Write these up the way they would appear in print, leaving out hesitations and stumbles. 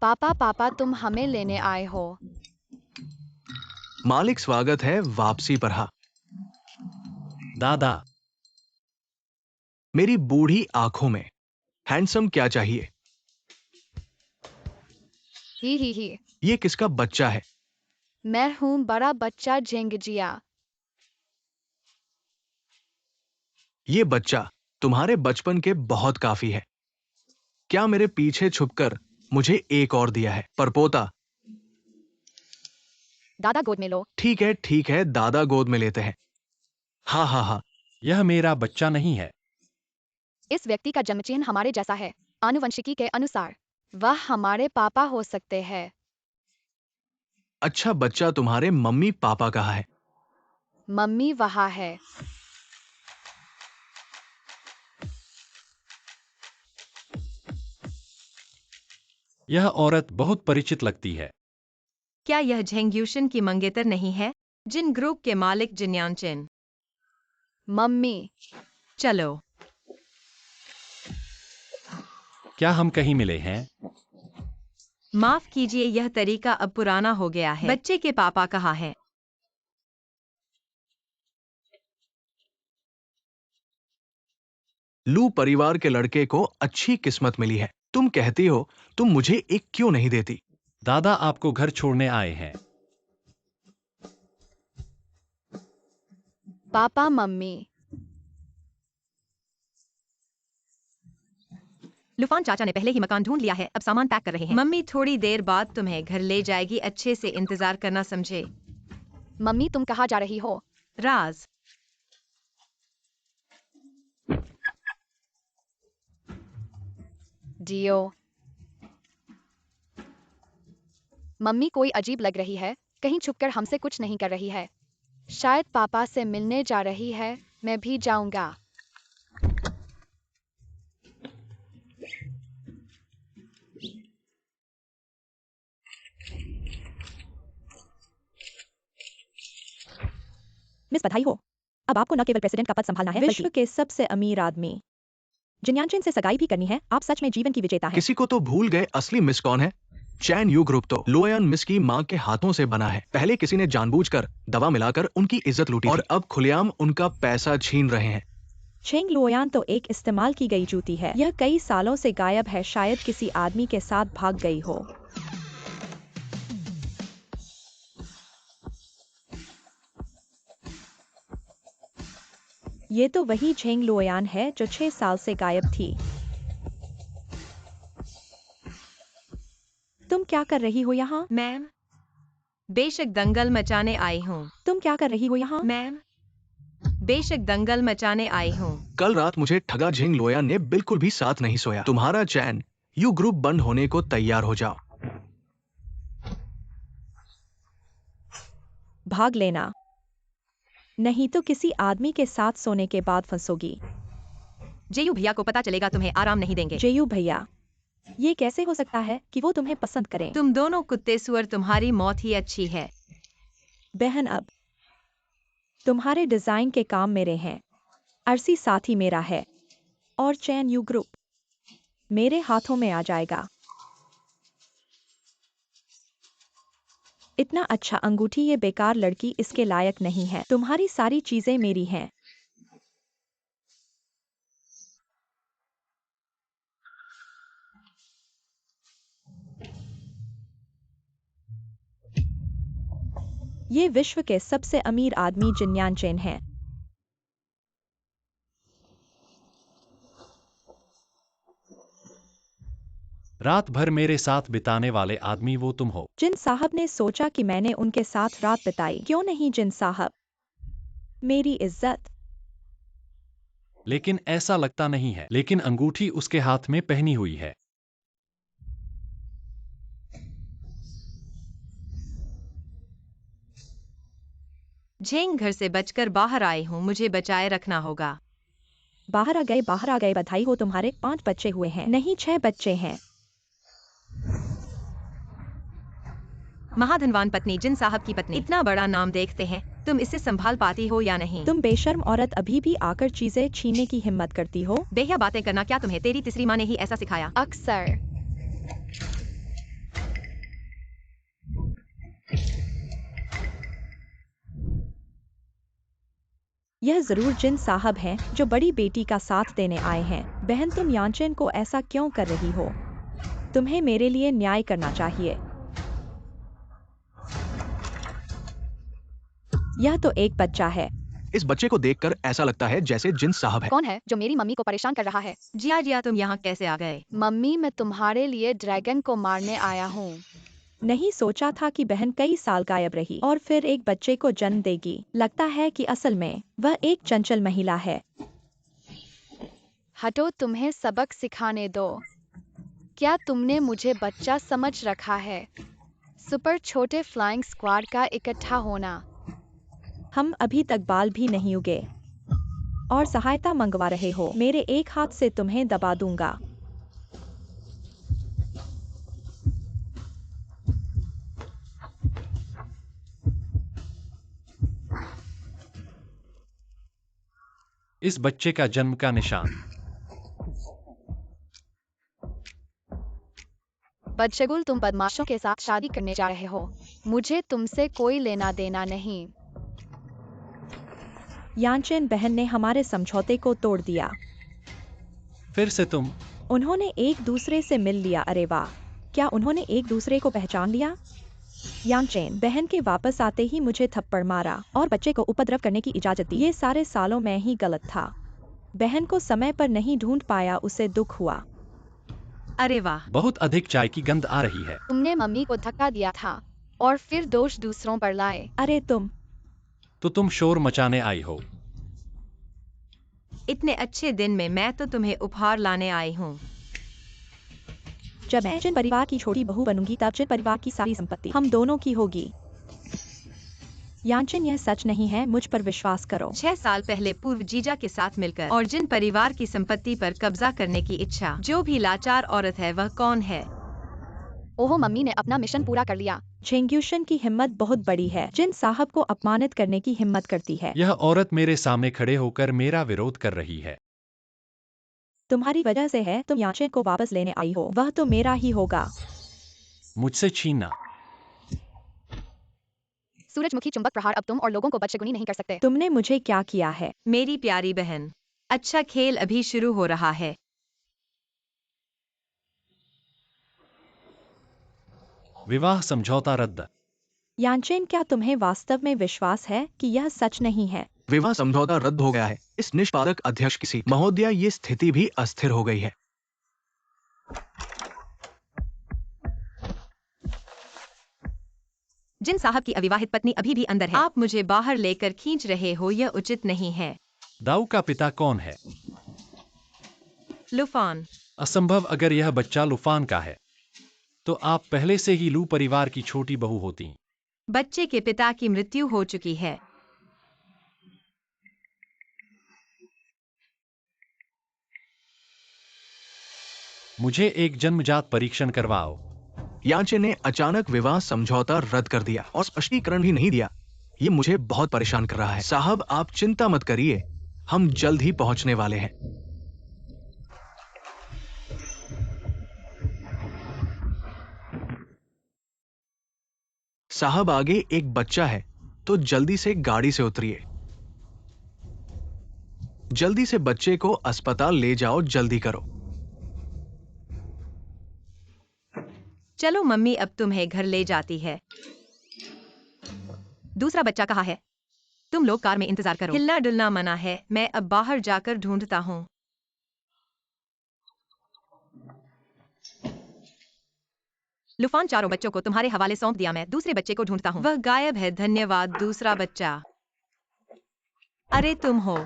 पापा पापा तुम हमें लेने आए हो। मालिक स्वागत है वापसी पर। हाँ, दादा, मेरी बूढ़ी आंखों में हैंडसम क्या चाहिए? ही ये किसका बच्चा है? मैं हूँ बड़ा बच्चा झेंगजिया। ये बच्चा तुम्हारे बचपन के बहुत काफी है। क्या मेरे पीछे छुपकर मुझे एक और दिया है? परपोता। दादा गोद में लो। ठीक है, दादा गोद में लेते हैं। हाँ हाँ हाँ, यह मेरा बच्चा नहीं है। इस व्यक्ति का जन्मचिन्ह हमारे जैसा है। आनुवंशिकी के अनुसार वह हमारे पापा हो सकते हैं। अच्छा, बच्चा तुम्हारे मम्मी पापा कहाँ है? मम्मी वहाँ है। यह औरत बहुत परिचित लगती है। क्या यह झेंग्यूशन की मंगेतर नहीं है? जिन ग्रुप के मालिक जिन्यांचेन। मम्मी चलो। क्या हम कहीं मिले हैं? माफ कीजिए, यह तरीका अब पुराना हो गया है। बच्चे के पापा कहाँ हैं? लू परिवार के लड़के को अच्छी किस्मत मिली है। तुम कहती हो तुम मुझे एक क्यों नहीं देती? दादा आपको घर छोड़ने आए हैं। Papa mummy. लुफान चाचा ने पहले ही मकान ढूंढ लिया है, अब सामान पैक कर रहे हैं। मम्मी थोड़ी देर बाद तुम्हें घर ले जाएगी, अच्छे से इंतजार करना, समझे? मम्मी तुम कहाँ जा रही हो? राज। डियो। मम्मी कोई अजीब लग रही है, कहीं छुपकर हमसे कुछ नहीं कर रही है। शायद पापा से मिलने जा रही है। मैं भी जाऊंगा। मिस बधाई हो, अब आपको न केवल प्रेसिडेंट का पद संभालना है, विश्व के सबसे अमीर आदमी जिन्यांचेन से सगाई भी करनी है। आप सच में जीवन की विजेता हैं। किसी को तो भूल गए असली मिस कौन है? चैन यू ग्रुप तो लोयान मिस की माँ के हाथों से बना है। पहले किसी ने जानबूझकर दवा मिलाकर उनकी इज्जत लूटी और अब खुलेआम उनका पैसा छीन रहे हैं। छेंग लोयान तो एक इस्तेमाल की गई जूती है। यह कई सालों से गायब है, शायद किसी आदमी के साथ भाग गई हो। ये तो वही झेंग लोयान है जो 6 साल से गायब थी। तुम क्या कर रही हो यहाँ? मैम, बेशक दंगल मचाने आई हूँ। तुम क्या कर रही हो यहाँ? मैम, बेशक दंगल मचाने आई हूँ। कल रात मुझे ठगा झिंग लोयान ने बिल्कुल भी साथ नहीं सोया। तुम्हारा चैन यू ग्रुप बंद होने को तैयार हो जाओ। भाग लेना, नहीं तो किसी आदमी के साथ सोने के बाद फंसोगी। जेयू भैया को पता चलेगा, तुम्हें आराम नहीं देंगे। जेयू भैया, ये कैसे हो सकता है कि वो तुम्हें पसंद करें? तुम दोनों कुत्ते सुअर, तुम्हारी मौत ही अच्छी है। बहन, अब तुम्हारे डिजाइन के काम मेरे हैं, अरसी साथी मेरा है, और चैन यू ग्रुप मेरे हाथों में आ जाएगा। इतना अच्छा अंगूठी ये बेकार लड़की इसके लायक नहीं है। तुम्हारी सारी चीजें मेरी हैं। ये विश्व के सबसे अमीर आदमी जिन्यांचेन हैं। रात भर मेरे साथ बिताने वाले आदमी वो तुम हो। जिन साहब ने सोचा कि मैंने उनके साथ रात बिताई। क्यों नहीं जिन साहब, मेरी इज्जत। लेकिन ऐसा लगता नहीं है। लेकिन अंगूठी उसके हाथ में पहनी हुई है। झेंग घर से बचकर बाहर आई हूँ, मुझे बचाए रखना होगा। बाहर आ गए, बाहर आ गए। बधाई हो, तुम्हारे 5 बच्चे हुए हैं। नहीं, 6 बच्चे हैं। महाधनवान पत्नी, जिन साहब की पत्नी। इतना बड़ा नाम देखते हैं, तुम इसे संभाल पाती हो या नहीं? तुम बेशर्म औरत, अभी भी आकर चीजें छीनने की हिम्मत करती हो। बेहिया बातें करना क्या तुम्हें तेरी तीसरी माँ ने ही ऐसा सिखाया? अक्सर यह जरूर जिन साहब हैं जो बड़ी बेटी का साथ देने आए हैं। बहन, तुम यांचन को ऐसा क्यों कर रही हो? तुम्हें मेरे लिए न्याय करना चाहिए। यह तो एक बच्चा है। इस बच्चे को देखकर ऐसा लगता है जैसे जिन साहब है। कौन है जो मेरी मम्मी को परेशान कर रहा है? जिया तुम यहाँ कैसे आ गए? मम्मी, मैं तुम्हारे लिए ड्रैगन को मारने आया हूँ। नहीं सोचा था कि बहन कई साल गायब रही और फिर एक बच्चे को जन्म देगी। लगता है कि असल में वह एक चंचल महिला है। हटो, तुम्हें सबक सिखाने दो। क्या तुमने मुझे बच्चा समझ रखा है? सुपर छोटे फ्लाइंग स्क्वाड का इकट्ठा होना। हम अभी तक बाल भी नहीं उगे और सहायता मंगवा रहे हो। मेरे एक हाथ से तुम्हें दबा दूंगा। इस बच्चे का जन्म का निशान। बदशगुल, तुम बदमाशों के साथ शादी करने जा रहे हो। मुझे तुमसे कोई लेना देना नहीं। यांचन बहन ने हमारे समझौते को तोड़ दिया। फिर से तुम। उन्होंने एक दूसरे से मिल लिया। अरे वाह, क्या उन्होंने एक दूसरे को पहचान लिया? यांचन बहन के वापस आते ही मुझे थप्पड़ मारा और बच्चे को उपद्रव करने की इजाजत दी। ये सारे सालों में ही गलत था। बहन को समय पर नहीं ढूंढ पाया, उसे दुख हुआ। अरे वाह, बहुत अधिक चाय की गंध आ रही है। तुमने मम्मी को धक्का दिया था और फिर दोष दूसरों पर लाए। अरे तो तुम शोर मचाने आई हो। इतने अच्छे दिन में मैं तो तुम्हें उपहार लाने आई हूँ। जब मैं जिन परिवार की छोटी बहू बनूंगी तब जिन परिवार की सारी संपत्ति हम दोनों की होगी। यांचन, यह सच नहीं है, मुझ पर विश्वास करो। 6 साल पहले पूर्व जीजा के साथ मिलकर और जिन परिवार की संपत्ति पर कब्जा करने की इच्छा, जो भी लाचार औरत है वह कौन है? ओहो, मम्मी ने अपना मिशन पूरा कर लिया। चेंग्यूशन की हिम्मत बहुत बड़ी है। जिन साहब को अपमानित करने की हिम्मत करती है। यह औरत मेरे सामने खड़े होकर मेरा विरोध कर रही है। तुम्हारी वजह से है। तुम यांचन को वापस लेने आई हो, वह तो मेरा ही होगा। मुझसे छीनना। सूरजमुखी चुंबक प्रहार, अब तुम और लोगों को बदशगुनी नहीं कर सकते। तुमने मुझे क्या किया है? मेरी प्यारी बहन, अच्छा खेल अभी शुरू हो रहा है। विवाह समझौता रद्द। यांचन, क्या तुम्हें वास्तव में विश्वास है कि यह सच नहीं है? विवाह समझौता रद्द हो गया है। इस निष्पादक अध्यक्ष की सीट। महोदया, ये स्थिति भी अस्थिर हो गई है। जिन साहब की अविवाहित पत्नी अभी भी अंदर है। आप मुझे बाहर लेकर खींच रहे हो, यह उचित नहीं है। दाऊ का पिता कौन है? लुफान। असंभव। अगर यह बच्चा लुफान का है तो आप पहले से ही लू परिवार की छोटी बहू होती। बच्चे के पिता की मृत्यु हो चुकी है। मुझे एक जन्मजात परीक्षण करवाओ। यांचन ने अचानक विवाह समझौता रद्द कर दिया और स्पष्टीकरण भी नहीं दिया। ये मुझे बहुत परेशान कर रहा है। साहब, आप चिंता मत करिए, हम जल्द ही पहुंचने वाले हैं। साहब, आगे एक बच्चा है, तो जल्दी से गाड़ी से उतरिए। जल्दी से बच्चे को अस्पताल ले जाओ, जल्दी करो। चलो मम्मी, अब तुम्हें घर ले जाती है। दूसरा बच्चा कहाँ है? तुम लोग कार में इंतजार करो। हिलना डुलना मना है। मैं अब बाहर जाकर ढूंढता हूँ। लुफान, चारों बच्चों को तुम्हारे हवाले सौंप दिया। मैं दूसरे बच्चे को ढूंढता हूँ। वह गायब है। धन्यवाद। दूसरा बच्चा। अरे तुम हो।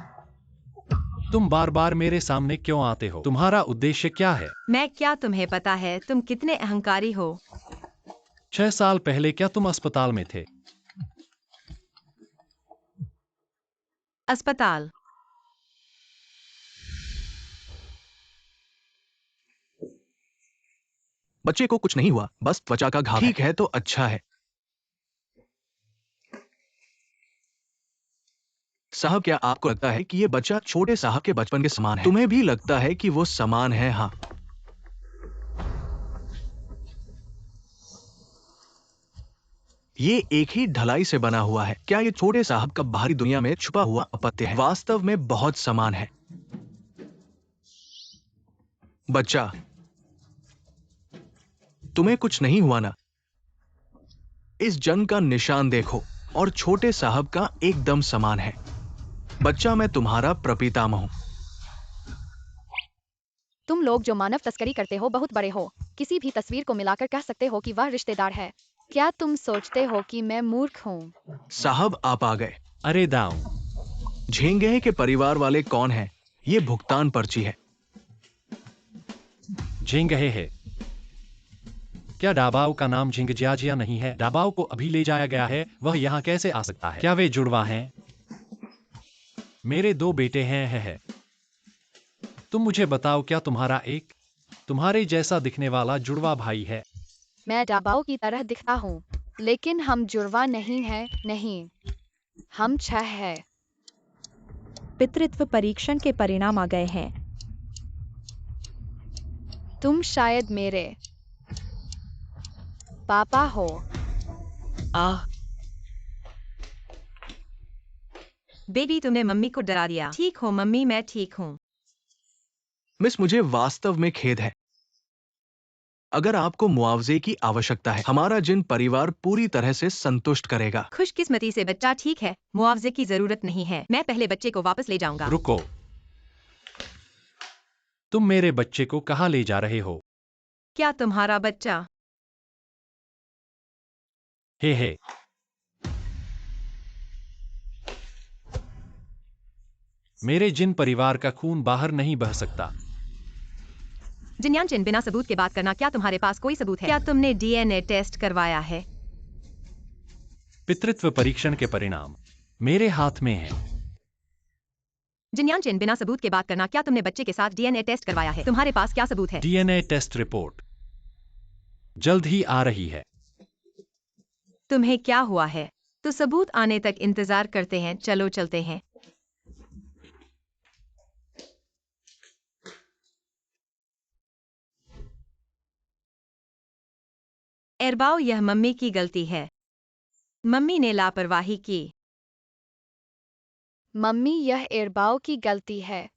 तुम बार बार मेरे सामने क्यों आते हो? तुम्हारा उद्देश्य क्या है? मैं क्या, तुम्हें पता है तुम कितने अहंकारी हो? 6 साल पहले क्या तुम अस्पताल में थे? अस्पताल? बच्चे को कुछ नहीं हुआ, बस त्वचा का घाव। ठीक है, तो अच्छा है। साहब, क्या आपको लगता है कि ये बच्चा छोटे साहब के बचपन के समान है? तुम्हें भी लगता है कि वो समान है? हाँ। ये एक ही ढलाई से बना हुआ है। क्या ये छोटे साहब का बाहरी दुनिया में छुपा हुआ अपत्य है? वास्तव में बहुत समान है। बच्चा, तुम्हें कुछ नहीं हुआ ना? इस जंग का निशान देखो और छोटे साहब का एकदम समान है। बच्चा, मैं तुम्हारा प्रपितामह हूं। तुम लोग जो मानव तस्करी करते हो बहुत बड़े हो। किसी भी तस्वीर को मिलाकर कह सकते हो कि वह रिश्तेदार है। क्या तुम सोचते हो कि मैं मूर्ख हूँ? साहब, आप आ गए। अरे दाऊ, झेंगे के परिवार वाले कौन हैं? ये भुगतान पर्ची है। झिंगहे है। क्या डाबाओ का नाम झिंगजियाजिया नहीं है? डाबाओ को अभी ले जाया गया है, वह यहाँ कैसे आ सकता है? क्या वे जुड़वा हैं? मेरे 2 बेटे हैं। है। तुम मुझे बताओ, क्या तुम्हारे जैसा दिखने वाला जुड़वा भाई है? मैं डाबाओ की तरह दिखता हूँ, लेकिन हम जुड़वा नहीं हैं। नहीं, हम 6 हैं। पितृत्व परीक्षण के परिणाम आ गए हैं। तुम शायद मेरे पापा हो। बेबी, तुमने मम्मी को डरा दिया। ठीक हो मम्मी, मैं ठीक हूँ। मिस, मुझे वास्तव में खेद है। अगर आपको मुआवजे की आवश्यकता है, हमारा जिन परिवार पूरी तरह से संतुष्ट करेगा। खुशकिस्मती से बच्चा ठीक है, मुआवजे की जरूरत नहीं है। मैं पहले बच्चे को वापस ले जाऊंगा। रुको, तुम मेरे बच्चे को कहाँ ले जा रहे हो? क्या तुम्हारा बच्चा? हे। मेरे जिन परिवार का खून बाहर नहीं बह सकता। जिन्यानचिन, बिना सबूत के बात करना। क्या तुम्हारे पास कोई सबूत है? क्या तुमने डीएनए टेस्ट करवाया है? पितृत्व परीक्षण के परिणाम मेरे हाथ में हैं। जिन्यानचिन, बिना सबूत के बात करना। क्या तुमने बच्चे के साथ डीएनए टेस्ट करवाया है? तुम्हारे पास क्या सबूत है? डीएनए टेस्ट रिपोर्ट जल्द ही आ रही है। तुम्हें क्या हुआ है? तो सबूत आने तक इंतजार करते हैं। चलो चलते हैं। एरबाओ, यह मम्मी की गलती है। मम्मी ने लापरवाही की। मम्मी, यह एरबाओ की गलती है।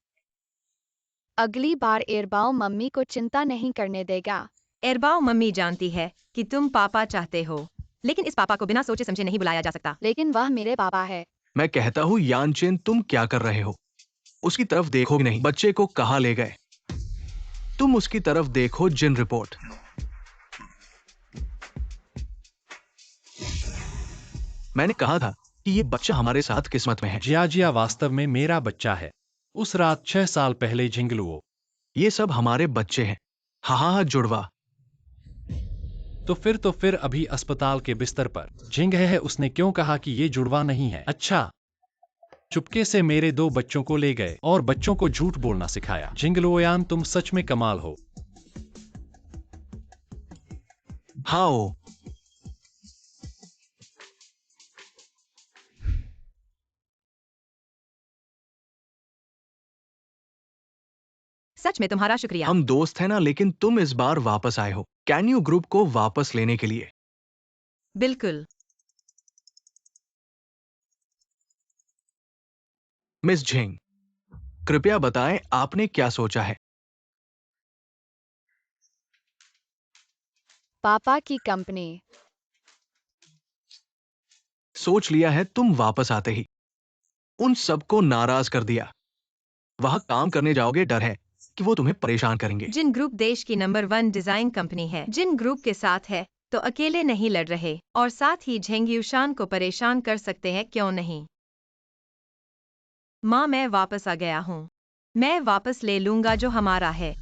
अगली बार एरबाओ मम्मी को चिंता नहीं करने देगा। एरबाओ, मम्मी जानती है कि तुम पापा चाहते हो, लेकिन इस पापा को बिना सोचे समझे नहीं बुलाया जा सकता। लेकिन वह मेरे पापा है। मैं कहता हूँ, यानचेन, तुम क्या कर रहे हो? उसकी तरफ देखो नहीं। बच्चे को कहाँ ले गए? तुम उसकी तरफ देखो। जिन रिपोर्ट। मैंने कहा था कि ये बच्चा हमारे साथ किस्मत में है। जियाजिया वास्तव में मेरा बच्चा है। उस रात 6 साल पहले झिंगलुओ। ये सब हमारे बच्चे हैं। हाँ, जुड़वा। तो फिर अभी अस्पताल के बिस्तर पर झिंग है। उसने क्यों कहा कि ये जुड़वा नहीं है? अच्छा, चुपके से मेरे 2 बच्चों को ले गए और बच्चों को झूठ बोलना सिखाया। झिंगलुओयान, तुम सच में कमाल हो। हाँ, सच में तुम्हारा शुक्रिया। हम दोस्त हैं ना, लेकिन तुम इस बार वापस आए हो कैन यू ग्रुप को वापस लेने के लिए। बिल्कुल। मिस झिंग, कृपया बताएं, आपने क्या सोचा है? पापा की कंपनी। सोच लिया है। तुम वापस आते ही उन सबको नाराज कर दिया। वहां काम करने जाओगे, डर है कि वो तुम्हें परेशान करेंगे। जिन ग्रुप देश की नंबर 1 डिजाइन कंपनी है। जिन ग्रुप के साथ है तो अकेले नहीं लड़ रहे, और साथ ही झेंगयुशान को परेशान कर सकते हैं, क्यों नहीं? माँ, मैं वापस आ गया हूँ। मैं वापस ले लूंगा जो हमारा है।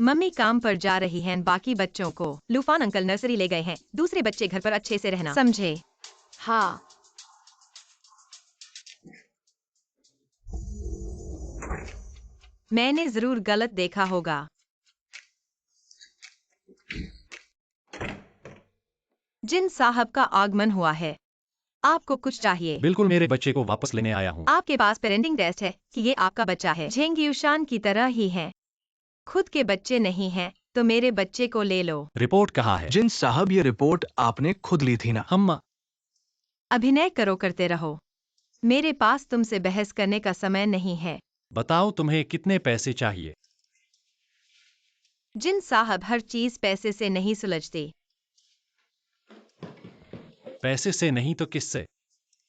मम्मी काम पर जा रही हैं। बाकी बच्चों को लूफान अंकल नर्सरी ले गए हैं। दूसरे बच्चे घर पर अच्छे से रहना, समझे? हाँ। मैंने जरूर गलत देखा होगा। जिन साहब का आगमन हुआ है। आपको कुछ चाहिए? बिल्कुल, मेरे बच्चे को वापस लेने आया हूँ। आपके पास पेरेंटिंग टेस्ट है कि ये आपका बच्चा है। झेंगयुशान की तरह ही है। खुद के बच्चे नहीं हैं, तो मेरे बच्चे को ले लो। रिपोर्ट कहाँ है? जिन साहब, ये रिपोर्ट आपने खुद ली थी ना? हम अभिनय करो, करते रहो। मेरे पास तुमसे बहस करने का समय नहीं है। बताओ तुम्हें कितने पैसे चाहिए? जिन साहब, हर चीज पैसे से नहीं सुलझती। पैसे से नहीं तो किससे?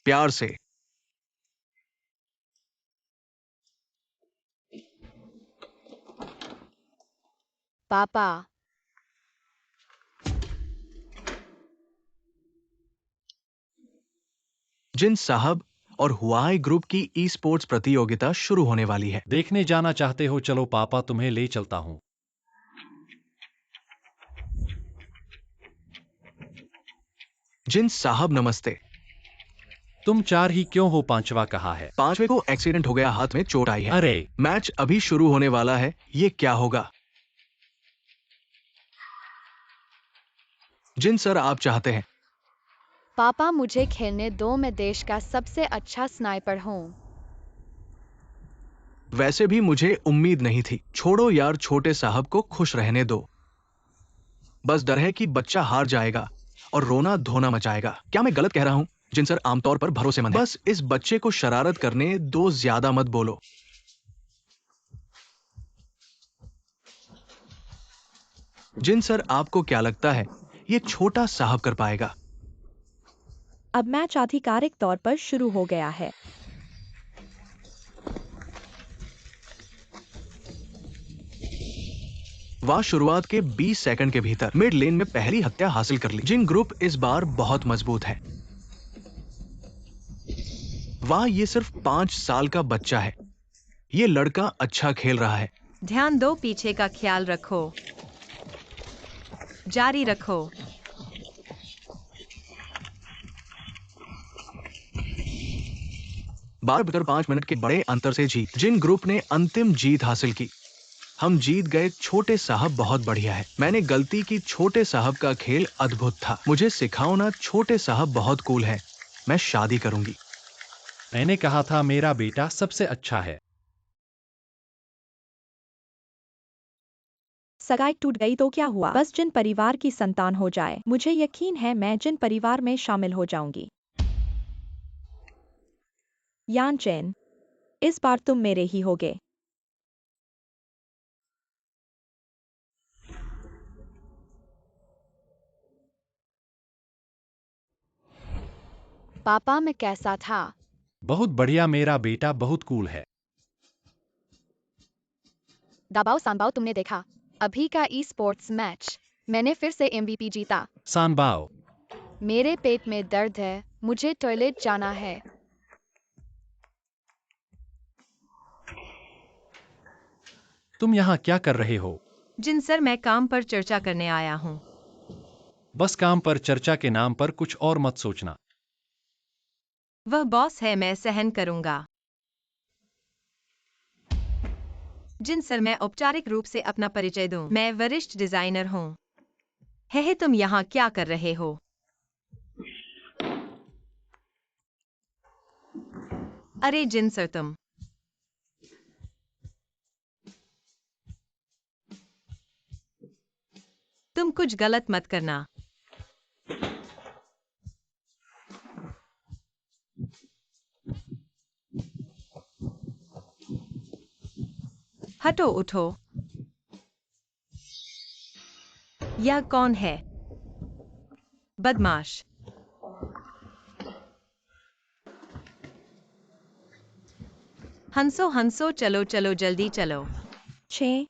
प्यार से। पापा, जिन साहब और हुआई ग्रुप की ई स्पोर्ट्स प्रतियोगिता शुरू होने वाली है। देखने जाना चाहते हो? चलो पापा, तुम्हें ले चलता हूँ। जिन साहब नमस्ते। तुम 4 ही क्यों हो? 5वां कहाँ है? 5वें को एक्सीडेंट हो गया, हाथ में चोट आई है। अरे मैच अभी शुरू होने वाला है, ये क्या होगा? जिन सर, आप चाहते हैं? पापा मुझे खेलने दो, मैं देश का सबसे अच्छा स्नाइपर हूँ। वैसे भी मुझे उम्मीद नहीं थी। छोड़ो यार, छोटे साहब को खुश रहने दो। बस डर है कि बच्चा हार जाएगा और रोना धोना मचाएगा। क्या मैं गलत कह रहा हूं? जिन सर आमतौर पर भरोसेमंद है। बस इस बच्चे को शरारत करने दो, ज्यादा मत बोलो। जिन सर, आपको क्या लगता है ये छोटा साहब कर पाएगा? अब मैच आधिकारिक तौर पर शुरू हो गया है। वह शुरुआत के 20 सेकंड के भीतर मिड लेन में पहली हत्या हासिल कर ली। जिन ग्रुप इस बार बहुत मजबूत है। वाह, ये सिर्फ 5 साल का बच्चा है। ये लड़का अच्छा खेल रहा है। ध्यान दो, पीछे का ख्याल रखो। जारी रखो। बार बकर 5 मिनट के बड़े अंतर से जीत। जिन ग्रुप ने अंतिम जीत हासिल की। हम जीत गए। छोटे साहब बहुत बढ़िया है। मैंने गलती की। छोटे साहब का खेल अद्भुत था। मुझे सिखाओ ना। छोटे साहब बहुत कूल है। मैं शादी करूंगी। मैंने कहा था मेरा बेटा सबसे अच्छा है। सगाई टूट गई तो क्या हुआ? बस जिन परिवार की संतान हो जाए। मुझे यकीन है मैं जिन परिवार में शामिल हो जाऊंगी। यान चेन, इस बार तुम मेरे ही होगे। पापा, मैं कैसा था? बहुत बढ़िया, मेरा बेटा बहुत कूल है। दाबाओ सांबाओ, तुमने देखा अभी का ई स्पोर्ट्स मैच? मैंने फिर से एमवीपी जीता। सांबाओ, मेरे पेट में दर्द है, मुझे टॉयलेट जाना है। तुम यहाँ क्या कर रहे हो? जिन सर, मैं काम पर चर्चा करने आया हूँ। बस काम पर चर्चा के नाम पर कुछ और मत सोचना। वह बॉस है, मैं सहन करूंगा। जिन सर, मैं औपचारिक रूप से अपना परिचय दूं। मैं वरिष्ठ डिजाइनर हूँ। है तुम यहाँ क्या कर रहे हो? अरे जिन सर, तुम कुछ गलत मत करना। हटो, उठो। यह कौन है? बदमाश। हंसो हंसो, चलो चलो, जल्दी चलो। 6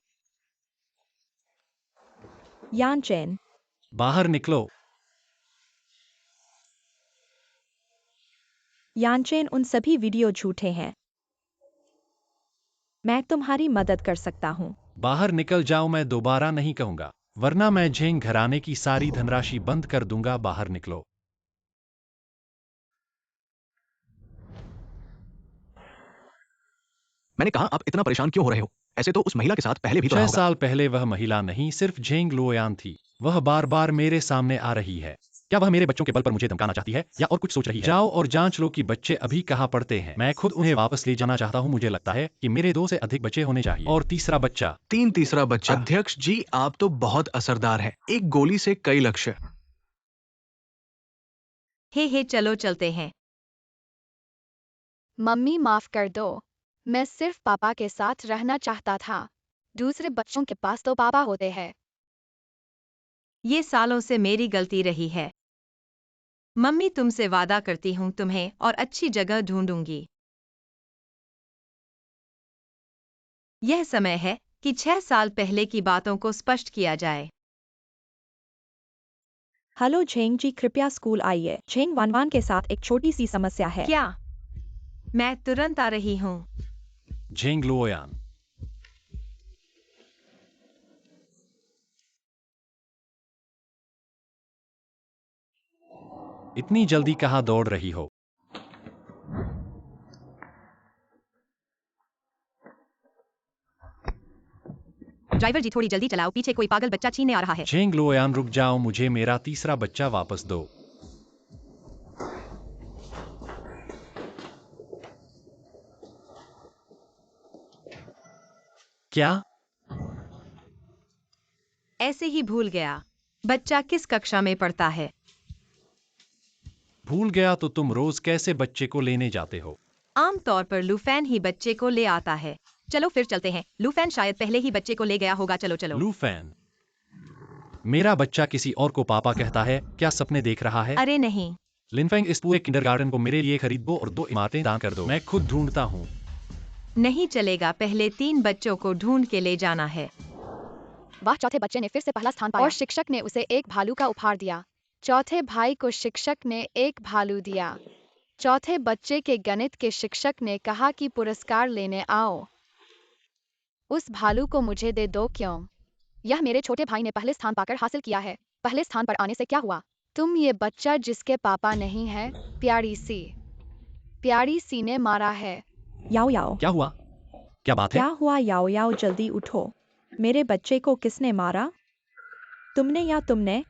यान चेन, बाहर निकलो। यानचेन, उन सभी वीडियो झूठे हैं। मैं तुम्हारी मदद कर सकता हूँ। बाहर निकल जाओ, मैं दोबारा नहीं कहूंगा, वरना मैं झेंग घराने की सारी धनराशि बंद कर दूंगा। बाहर निकलो। मैंने कहा, आप इतना परेशान क्यों हो रहे हो? ऐसे तो उस महिला के साथ पहले भी तो 6 रहा होगा। साल पहले वह महिला नहीं, सिर्फ झेंग लोयान थी। वह बार बार मेरे सामने आ रही है। क्या वह मेरे बच्चों के बल पर मुझे धमकाना चाहती है या और कुछ सोच रही है? जाओ और जांच लो कि बच्चे अभी कहाँ पढ़ते हैं। मैं खुद उन्हें वापस ले जाना चाहता हूँ। मुझे लगता है कि मेरे 2 से अधिक बच्चे होने चाहिए। और तीसरा बच्चा। 3 तीसरा बच्चा। अध्यक्ष जी, आप तो बहुत असरदार हैं। एक गोली से कई लक्ष्य। हे चलो चलते हैं। मम्मी माफ कर दो, मैं सिर्फ पापा के साथ रहना चाहता था। दूसरे बच्चों के पास तो पापा होते हैं। ये सालों से मेरी गलती रही है। मम्मी, तुमसे वादा करती हूँ तुम्हें और अच्छी जगह ढूंढूंगी। यह समय है कि 6 साल पहले की बातों को स्पष्ट किया जाए। हेलो झेंग जी, कृपया स्कूल आइए। झेंग वानवान के साथ एक छोटी सी समस्या है। क्या? मैं तुरंत आ रही हूँ। झेंग लुओयान। इतनी जल्दी कहाँ दौड़ रही हो? ड्राइवर जी, थोड़ी जल्दी चलाओ, पीछे कोई पागल बच्चा छीनने आ रहा है। झेंग लुओयान, रुक जाओ, मुझे मेरा तीसरा बच्चा वापस दो। क्या? ऐसे ही भूल गया। बच्चा किस कक्षा में पढ़ता है? भूल गया तो तुम रोज कैसे बच्चे को लेने जाते हो? आमतौर पर लूफैन ही बच्चे को ले आता है। चलो फिर चलते हैं। लूफैन शायद पहले ही बच्चे को ले गया होगा। चलो चलो। लूफैन, मेरा बच्चा किसी और को पापा कहता है। क्या सपने देख रहा है? अरे नहीं। लिनफेंग, इस पूरे किंडरगार्टन को मेरे लिए खरीद दो और 2 इमारतें दान कर दो। मैं खुद ढूंढता हूँ। नहीं चलेगा, पहले 3 बच्चों को ढूंढ के ले जाना है। वाह, चौथे बच्चे ने फिर से पहला स्थान पाया और शिक्षक ने उसे एक भालू का उपहार दिया। चौथे भाई को शिक्षक ने एक भालू दिया। चौथे बच्चे के गणित के शिक्षक ने कहा कि पुरस्कार लेने आओ। उस भालू को मुझे दे दो। क्यों? यह मेरे छोटे भाई ने पहले स्थान पाकर हासिल किया है। पहले स्थान पर आने से क्या हुआ? तुम ये बच्चा जिसके पापा नहीं है, प्यारी सी ने मारा है। याओ याओ, क्या हुआ? क्या बात है? क्या हुआ? याओ याओ, जल्दी उठो। मेरे बच्चे को किसने मारा? तुमने या तुमने?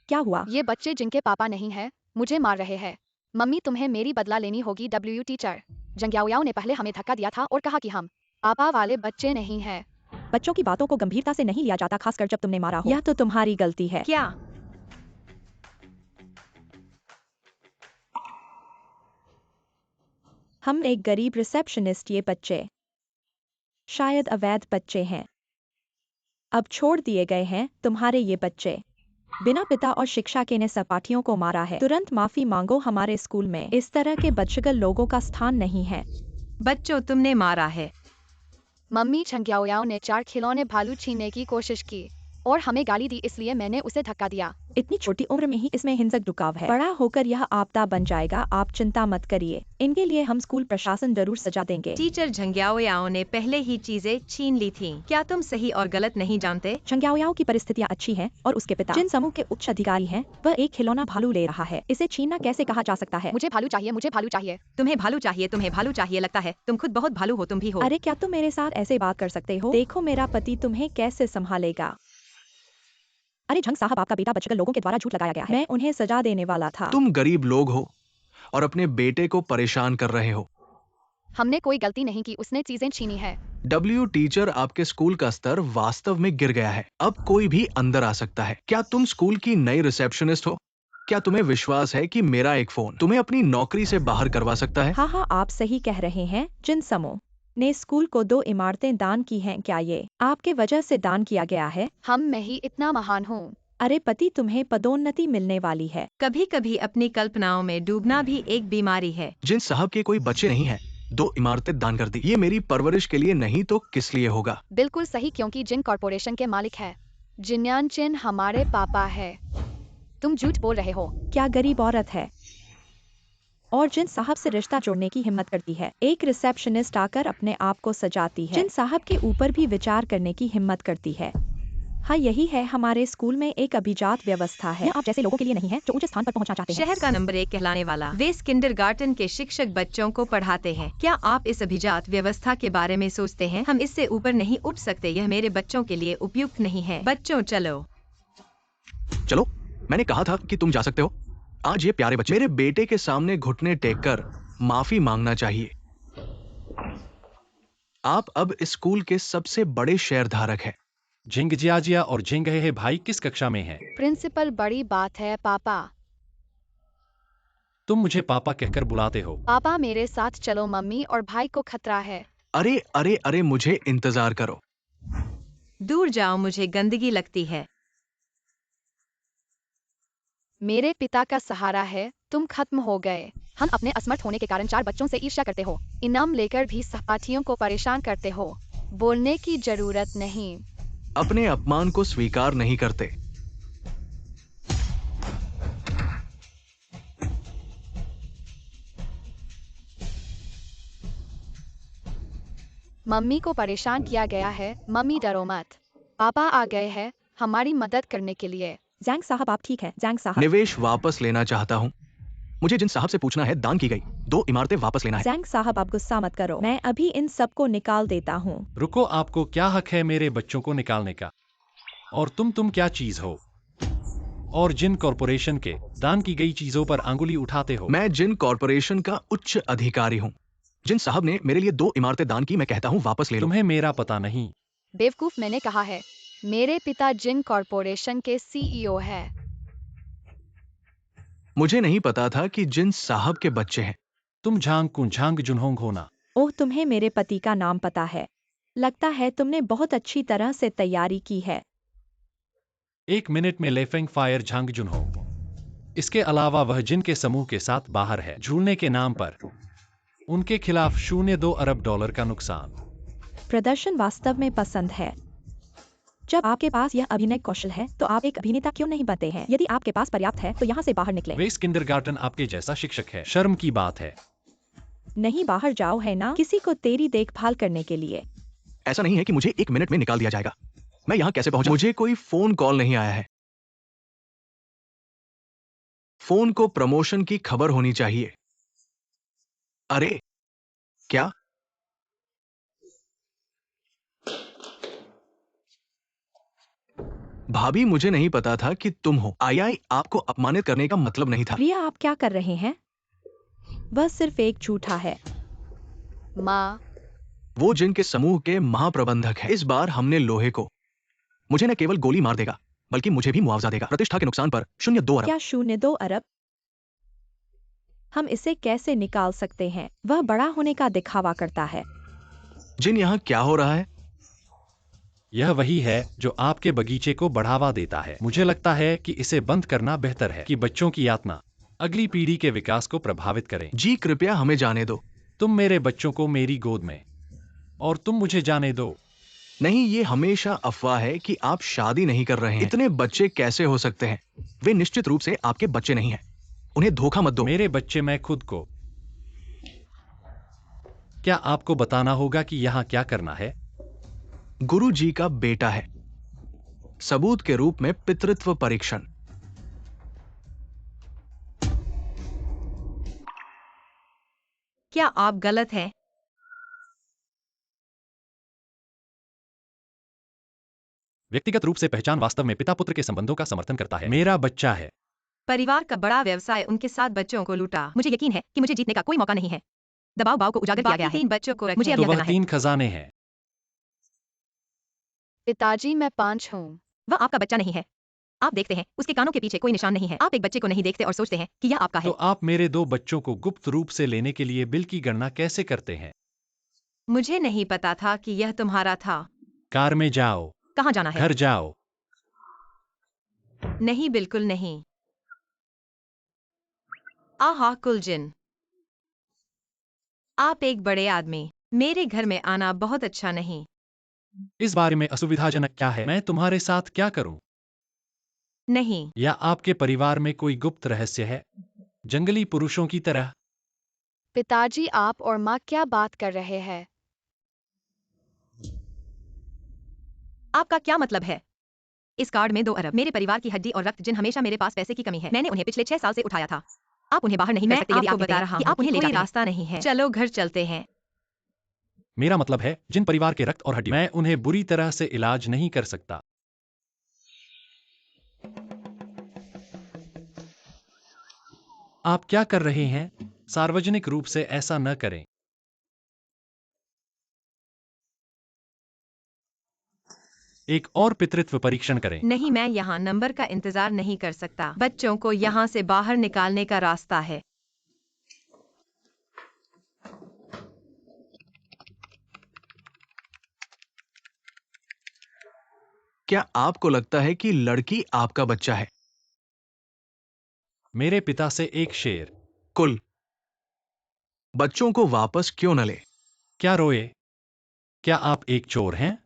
क्या हुआ? ये बच्चे जिनके पापा नहीं है मुझे मार रहे हैं। मम्मी, तुम्हें मेरी बदला लेनी होगी। W teacher. जंग्याओयाओ ने पहले हमें धक्का दिया था और कहा कि हम पापा वाले बच्चे नहीं हैं। बच्चों की बातों को गंभीरता से नहीं लिया जाता, खासकर जब तुमने मारा हो। यह तो तुम्हारी गलती है। क्या? हम एक गरीब रिसेप्शनिस्ट, ये बच्चे शायद अवैध बच्चे हैं, अब छोड़ दिए गए हैं। तुम्हारे ये बच्चे बिना पिता और शिक्षा के ने सहपाठियों को मारा है। तुरंत माफी मांगो। हमारे स्कूल में इस तरह के बदशगल लोगों का स्थान नहीं है। बच्चों, तुमने मारा है। मम्मी, छंग्याओयाओ ने 4 खिलौने भालू छीनने की कोशिश की और हमें गाली दी, इसलिए मैंने उसे धक्का दिया। इतनी छोटी उम्र में ही इसमें हिंसक रुकाव है। बड़ा होकर यह आपदा बन जाएगा, आप चिंता मत करिए। इनके लिए हम स्कूल प्रशासन जरूर सजा देंगे। टीचर झंग्याओयाओ ने पहले ही चीजें छीन ली थीं। क्या तुम सही और गलत नहीं जानते? झंग्याओयाओ की परिस्थितियां अच्छी हैं और उसके पिता जिन समूह के उच्च अधिकारी हैं, वह एक खिलौना भालू ले रहा है। इसे छीनना कैसे कहा जा सकता है? मुझे भालू चाहिए, मुझे भालू चाहिए। तुम्हें भालू चाहिए, तुम्हें भालू चाहिए। लगता है तुम खुद बहुत भालू हो। तुम भी हो। अरे, क्या तुम मेरे साथ ऐसे बात कर सकते हो? देखो, मेरा पति तुम्हें कैसे संभालेगा। अरे झंग साहब, आपका बेटा बचगल लोगों के द्वारा झूठ लगाया गया है। मैं उन्हें सजा देने वाला था। तुम गरीब लोग हो और अपने बेटे को परेशान कर रहे हो। हमने कोई गलती नहीं की, उसने चीजें छीनी है। डब्ल्यू टीचर, आपके स्कूल का स्तर वास्तव में गिर गया है। अब कोई भी अंदर आ सकता है। क्या तुम स्कूल की नई रिसेप्शनिस्ट हो? क्या तुम्हें विश्वास है कि मेरा एक फोन तुम्हें अपनी नौकरी से बाहर करवा सकता है? हाँ हाँ, आप सही कह रहे हैं। जिन समूह ने स्कूल को 2 इमारतें दान की हैं, क्या ये आपके वजह से दान किया गया है? मैं ही इतना महान हूँ। अरे पति, तुम्हें पदोन्नति मिलने वाली है। कभी कभी अपनी कल्पनाओं में डूबना भी एक बीमारी है। जिन साहब के कोई बच्चे नहीं है, 2 इमारतें दान कर दी। ये मेरी परवरिश के लिए नहीं तो किस लिए होगा? बिल्कुल सही, क्योंकि जिन कॉर्पोरेशन के मालिक है जिन्यान चिन हमारे पापा है। तुम झूठ बोल रहे हो। क्या गरीब औरत है और जिन साहब से रिश्ता जोड़ने की हिम्मत करती है। एक रिसेप्शनिस्ट आकर अपने आप को सजाती है। जिन साहब के ऊपर भी विचार करने की हिम्मत करती है। हाँ, यही है हमारे स्कूल में एक अभिजात व्यवस्था है। आप जैसे लोगों के लिए नहीं है जो ऊंचे स्थान पर पहुंचना चाहते हैं। शहर का नंबर 1 कहलाने वाला वे किंडरगार्टन के शिक्षक बच्चों को पढ़ाते हैं। क्या आप इस अभिजात व्यवस्था के बारे में सोचते हैं? हम इससे ऊपर नहीं उठ सकते। यह मेरे बच्चों के लिए उपयुक्त नहीं है। बच्चों, चलो। चलो। मैंने कहा था कि तुम जा सकते हो। आज ये प्यारे बच्चे मेरे बेटे के सामने घुटने टेककर माफी मांगना चाहिए। आप अब इस स्कूल के सबसे बड़े शेयरधारक हैं। झिंगजियाजिया और झिंगहे भाई किस कक्षा में हैं? प्रिंसिपल, बड़ी बात है पापा। तुम मुझे पापा कहकर बुलाते हो। पापा मेरे साथ चलो, मम्मी और भाई को खतरा है। अरे अरे अरे, मुझे इंतजार करो। दूर जाओ, मुझे गंदगी लगती है। मेरे पिता का सहारा है, तुम खत्म हो गए। हम अपने असमर्थ होने के कारण 4 बच्चों से ईर्ष्या करते हो। इनाम लेकर भी सहपाठियों को परेशान करते हो। बोलने की जरूरत नहीं। अपने अपमान को स्वीकार नहीं करते। मम्मी को परेशान किया गया है। मम्मी डरो मत, पापा आ गए हैं हमारी मदद करने के लिए। जैंग साहब, आप ठीक है? जैंग साहब, निवेश वापस लेना चाहता हूँ। मुझे जिन साहब से पूछना है दान की गई 2 इमारतें वापस लेना है। जैंग साहब, आप गुस्सा मत करो, मैं अभी इन सबको निकाल देता हूँ। रुको, आपको क्या हक है मेरे बच्चों को निकालने का? और तुम क्या चीज हो? और जिन कॉरपोरेशन के दान की गई चीजों पर अंगुली उठाते हो? मैं जिन कॉरपोरेशन का उच्च अधिकारी हूँ। जिन साहब ने मेरे लिए 2 इमारतें दान की, मैं कहता हूँ वापस ले लो। तुम्हें मेरा पता नहीं। बेवकूफ, मैंने कहा है। मेरे पिता जिन कॉरपोरेशन के सीईओ है। मुझे नहीं पता था कि जिन साहब के बच्चे हैं। तुम झांग जुनहोंग हो ना? ओह, तुम्हें मेरे पति का नाम पता है। लगता है तुमने बहुत अच्छी तरह से तैयारी की है। 1 मिनट में लेफेंग फायर झांग जुनहोंग। इसके अलावा वह जिन के समूह के साथ बाहर है झूलने के नाम पर। उनके खिलाफ 0.2 अरब डॉलर का नुकसान। प्रदर्शन वास्तव में पसंद है। जब आपके पास यह अभिनय कौशल है तो आप एक अभिनेता क्यों नहीं बनते हैं? यदि आपके पास पर्याप्त है तो यहाँ से बाहर निकले। वेस किंडरगार्टन आपके जैसा शिक्षक है, शर्म की बात है। नहीं, बाहर जाओ, है ना? किसी को तेरी देखभाल करने के लिए। ऐसा नहीं है कि मुझे 1 मिनट में निकाल दिया जाएगा। मैं यहाँ कैसे पहुंचा? मुझे कोई फोन कॉल नहीं आया है। फोन को प्रमोशन की खबर होनी चाहिए। अरे क्या? भाभी, मुझे नहीं पता था कि तुम हो। आई आपको अपमानित करने का मतलब नहीं था। प्रिया, आप क्या कर रहे हैं? वह सिर्फ एक झूठा है। माँ, वो जिनके समूह के महाप्रबंधक है। इस बार हमने लोहे को मुझे न केवल गोली मार देगा बल्कि मुझे भी मुआवजा देगा। प्रतिष्ठा के नुकसान पर 0.2 अरब। क्या 0.2 अरब? हम इसे कैसे निकाल सकते हैं? वह बड़ा होने का दिखावा करता है। जिन यहाँ क्या हो रहा है? यह वही है जो आपके बगीचे को बढ़ावा देता है। मुझे लगता है कि इसे बंद करना बेहतर है कि बच्चों की यातना अगली पीढ़ी के विकास को प्रभावित करें। जी कृपया हमें जाने दो। तुम मेरे बच्चों को मेरी गोद में और तुम मुझे जाने दो। नहीं, ये हमेशा अफवाह है कि आप शादी नहीं कर रहे हैं। इतने बच्चे कैसे हो सकते हैं? वे निश्चित रूप से आपके बच्चे नहीं हैं। उन्हें धोखा मत दो। मेरे बच्चे, मैं खुद को। क्या आपको बताना होगा कि यहाँ क्या करना है? गुरु जी का बेटा है। सबूत के रूप में पितृत्व परीक्षण। क्या आप गलत हैं? व्यक्तिगत रूप से पहचान वास्तव में पिता पुत्र के संबंधों का समर्थन करता है। मेरा बच्चा है। परिवार का बड़ा व्यवसाय उनके साथ बच्चों को लूटा। मुझे यकीन है कि मुझे जीतने का कोई मौका नहीं है। दबाव बाव को उजागर किया गया है। 3 बच्चों को मुझे अब तो यह वह करना है। 3 खजाने हैं। पिताजी मैं 5 हूँ। वह आपका बच्चा नहीं है। आप देखते हैं उसके कानों के पीछे कोई निशान नहीं है। आप एक बच्चे को नहीं देखते और सोचते हैं कि यह आपका तो है। आप मेरे 2 बच्चों को गुप्त रूप से लेने के लिए बिल की गणना कैसे करते हैं? मुझे नहीं पता था कि यह तुम्हारा था। कार में जाओ। कहाँ जाना है? घर जाओ। नहीं, बिल्कुल नहीं। आहा कुलजिन, आप एक बड़े आदमी। मेरे घर में आना बहुत अच्छा नहीं। इस बारे में असुविधाजनक क्या है? मैं तुम्हारे साथ क्या करूं? नहीं, या आपके परिवार में कोई गुप्त रहस्य है? जंगली पुरुषों की तरह? पिताजी, आप और माँ क्या बात कर रहे हैं? आपका क्या मतलब है? इस कार्ड में 2 अरब। मेरे परिवार की हड्डी और रक्त, जिन हमेशा मेरे पास पैसे की कमी है। मैंने उन्हें पिछले 6 साल से उठाया था। आप उन्हें बाहर नहीं कर सकते यदि आप बता रहा हूं। आप उन्हें ले जाते हैं। रास्ता नहीं है। चलो घर चलते हैं। मेरा मतलब है जिन परिवार के रक्त और हड्डी, मैं उन्हें बुरी तरह से इलाज नहीं कर सकता। आप क्या कर रहे हैं? सार्वजनिक रूप से ऐसा न करें। एक और पितृत्व परीक्षण करें। नहीं, मैं यहाँ नंबर का इंतजार नहीं कर सकता। बच्चों को यहाँ से बाहर निकालने का रास्ता है। क्या आपको लगता है कि लड़की आपका बच्चा है? मेरे पिता से एक शेर। कुल बच्चों को वापस क्यों न ले? क्या रोए? क्या आप एक चोर हैं?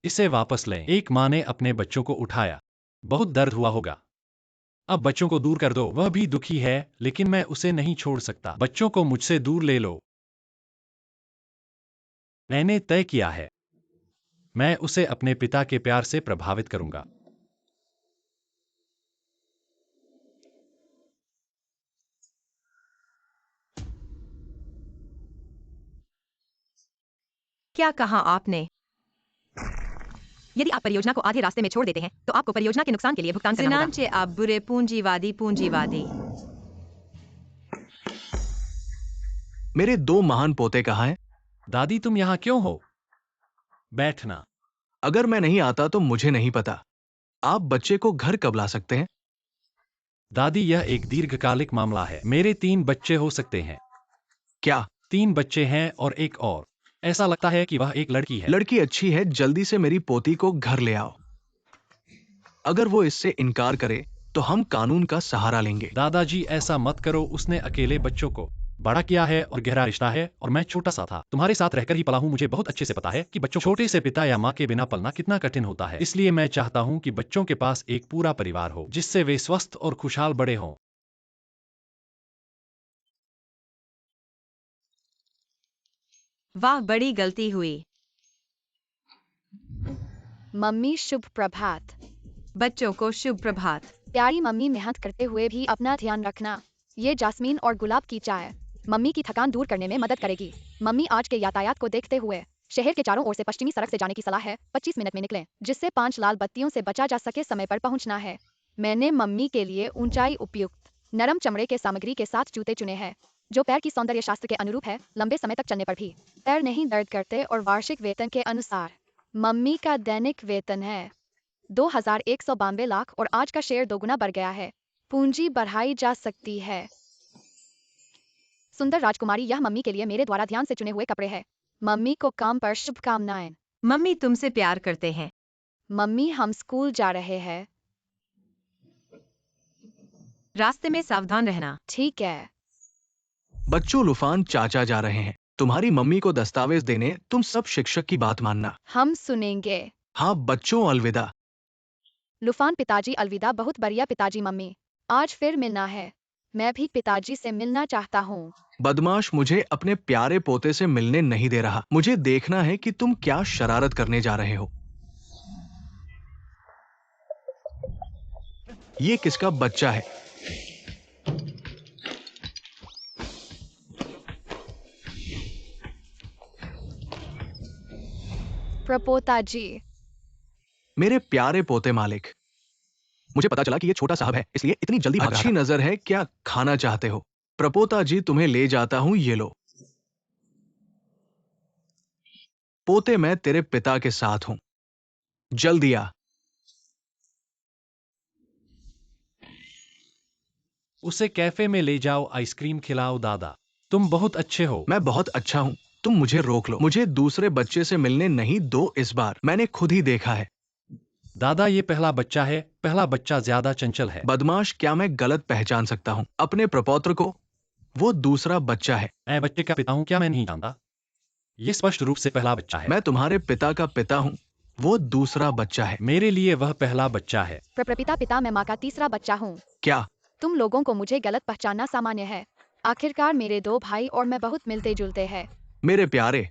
इसे वापस लें। एक माँ ने अपने बच्चों को उठाया। बहुत दर्द हुआ होगा। अब बच्चों को दूर कर दो। वह भी दुखी है, लेकिन मैं उसे नहीं छोड़ सकता। बच्चों को मुझसे दूर ले लो। मैंने तय किया है। मैं उसे अपने पिता के प्यार से प्रभावित करूंगा। क्या कहा आपने? यदि आप परियोजना को आधे रास्ते में छोड़ देते हैं, तो आपको परियोजना के नुकसान के लिए भुगतान करना होगा। जिनांचे आप बुरे पूंजीवादी। मेरे 2 महान पोते कहाँ हैं? दादी, तुम यहाँ क्यों हो? बैठना। अगर मैं नहीं आता तो मुझे नहीं पता। आप बच्चे को घर कब ला सकते हैं? दादी, यह एक दीर्घकालिक मामला है। मेरे 3 बच्चे हो सकते हैं। क्या? 3 बच्चे हैं और एक और। ऐसा लगता है कि वह एक लड़की है। लड़की अच्छी है, जल्दी से मेरी पोती को घर ले आओ। अगर वो इससे इनकार करे तो हम कानून का सहारा लेंगे। दादाजी, ऐसा मत करो। उसने अकेले बच्चों को बड़ा किया है और गहरा रिश्ता है, और मैं छोटा सा था। तुम्हारे साथ रहकर ही पला हूँ। मुझे बहुत अच्छे से पता है कि बच्चों छोटे से पिता या माँ के बिना पलना कितना कठिन होता है। इसलिए मैं चाहता हूँ कि बच्चों के पास एक पूरा परिवार हो, जिससे वे स्वस्थ और खुशहाल बड़े हों। वाह, बड़ी गलती हुई। मम्मी शुभ प्रभात। बच्चों को शुभ प्रभात। प्यारी मम्मी, मेहनत करते हुए भी अपना ध्यान रखना। ये जास्मीन और गुलाब की चाय मम्मी की थकान दूर करने में मदद करेगी। मम्मी, आज के यातायात को देखते हुए शहर के चारों ओर से पश्चिमी सड़क से जाने की सलाह है। 25 मिनट में निकलें, जिससे 5 लाल बत्तियों से बचा जा सके। समय पर पहुंचना है। मैंने मम्मी के लिए ऊंचाई उपयुक्त नरम चमड़े के सामग्री के साथ जूते चुने हैं, जो पैर की सौंदर्य शास्त्र के अनुरूप है। लंबे समय तक चलने पर भी पैर नहीं दर्द करते, और वार्षिक वेतन के अनुसार मम्मी का दैनिक वेतन है 2192 लाख, और आज का शेयर 2 गुना बढ़ गया है। पूंजी बढ़ाई जा सकती है। सुंदर राजकुमारी, यह मम्मी के लिए मेरे द्वारा ध्यान से चुने हुए कपड़े हैं। मम्मी को काम पर शुभकामनाएं। मम्मी तुमसे प्यार करते हैं। मम्मी, हम स्कूल जा रहे हैं। रास्ते में सावधान रहना। ठीक है। बच्चों, लुफान चाचा जा रहे हैं तुम्हारी मम्मी को दस्तावेज देने। तुम सब शिक्षक की बात मानना। हम सुनेंगे। हाँ बच्चों, अलविदा। लुफान पिताजी, अलविदा। बहुत बढ़िया पिताजी। मम्मी, आज फिर मिलना है। मैं भी पिताजी से मिलना चाहता हूँ। बदमाश मुझे अपने प्यारे पोते से मिलने नहीं दे रहा। मुझे देखना है कि तुम क्या शरारत करने जा रहे हो। ये किसका बच्चा है? प्रपोताजी। मेरे प्यारे पोते मालिक, मुझे पता चला कि ये छोटा साहब है, इसलिए इतनी जल्दी भाग रहा था। अच्छी नजर है। क्या खाना चाहते हो? प्रपोता जी, तुम्हें ले जाता हूं, ये लो। पोते, मैं तेरे पिता के साथ हूं। जल्दी आ। उसे कैफे में ले जाओ, आइसक्रीम खिलाओ। दादा, तुम बहुत अच्छे हो। मैं बहुत अच्छा हूं। तुम मुझे रोक लो। मुझे दूसरे बच्चे से मिलने नहीं दो इस बार। मैंने खुद ही देखा है। दादा, ये पहला बच्चा है। पहला बच्चा ज्यादा चंचल है। बदमाश, क्या मैं गलत पहचान सकता हूं अपने प्रपौत्र को? वो दूसरा बच्चा है। मैं बच्चे का पिता हूँ, क्या मैं नहीं जानता? ये स्पष्ट रूप से पहला बच्चा है। मैं तुम्हारे पिता का पिता हूं। वो दूसरा बच्चा है। मेरे लिए वह पहला बच्चा है। प्रपिता पिता, मैं माँ का तीसरा बच्चा हूँ। क्या? तुम लोगों को मुझे गलत पहचानना सामान्य है। आखिरकार मेरे 2 भाई और मैं बहुत मिलते जुलते हैं। मेरे प्यारे,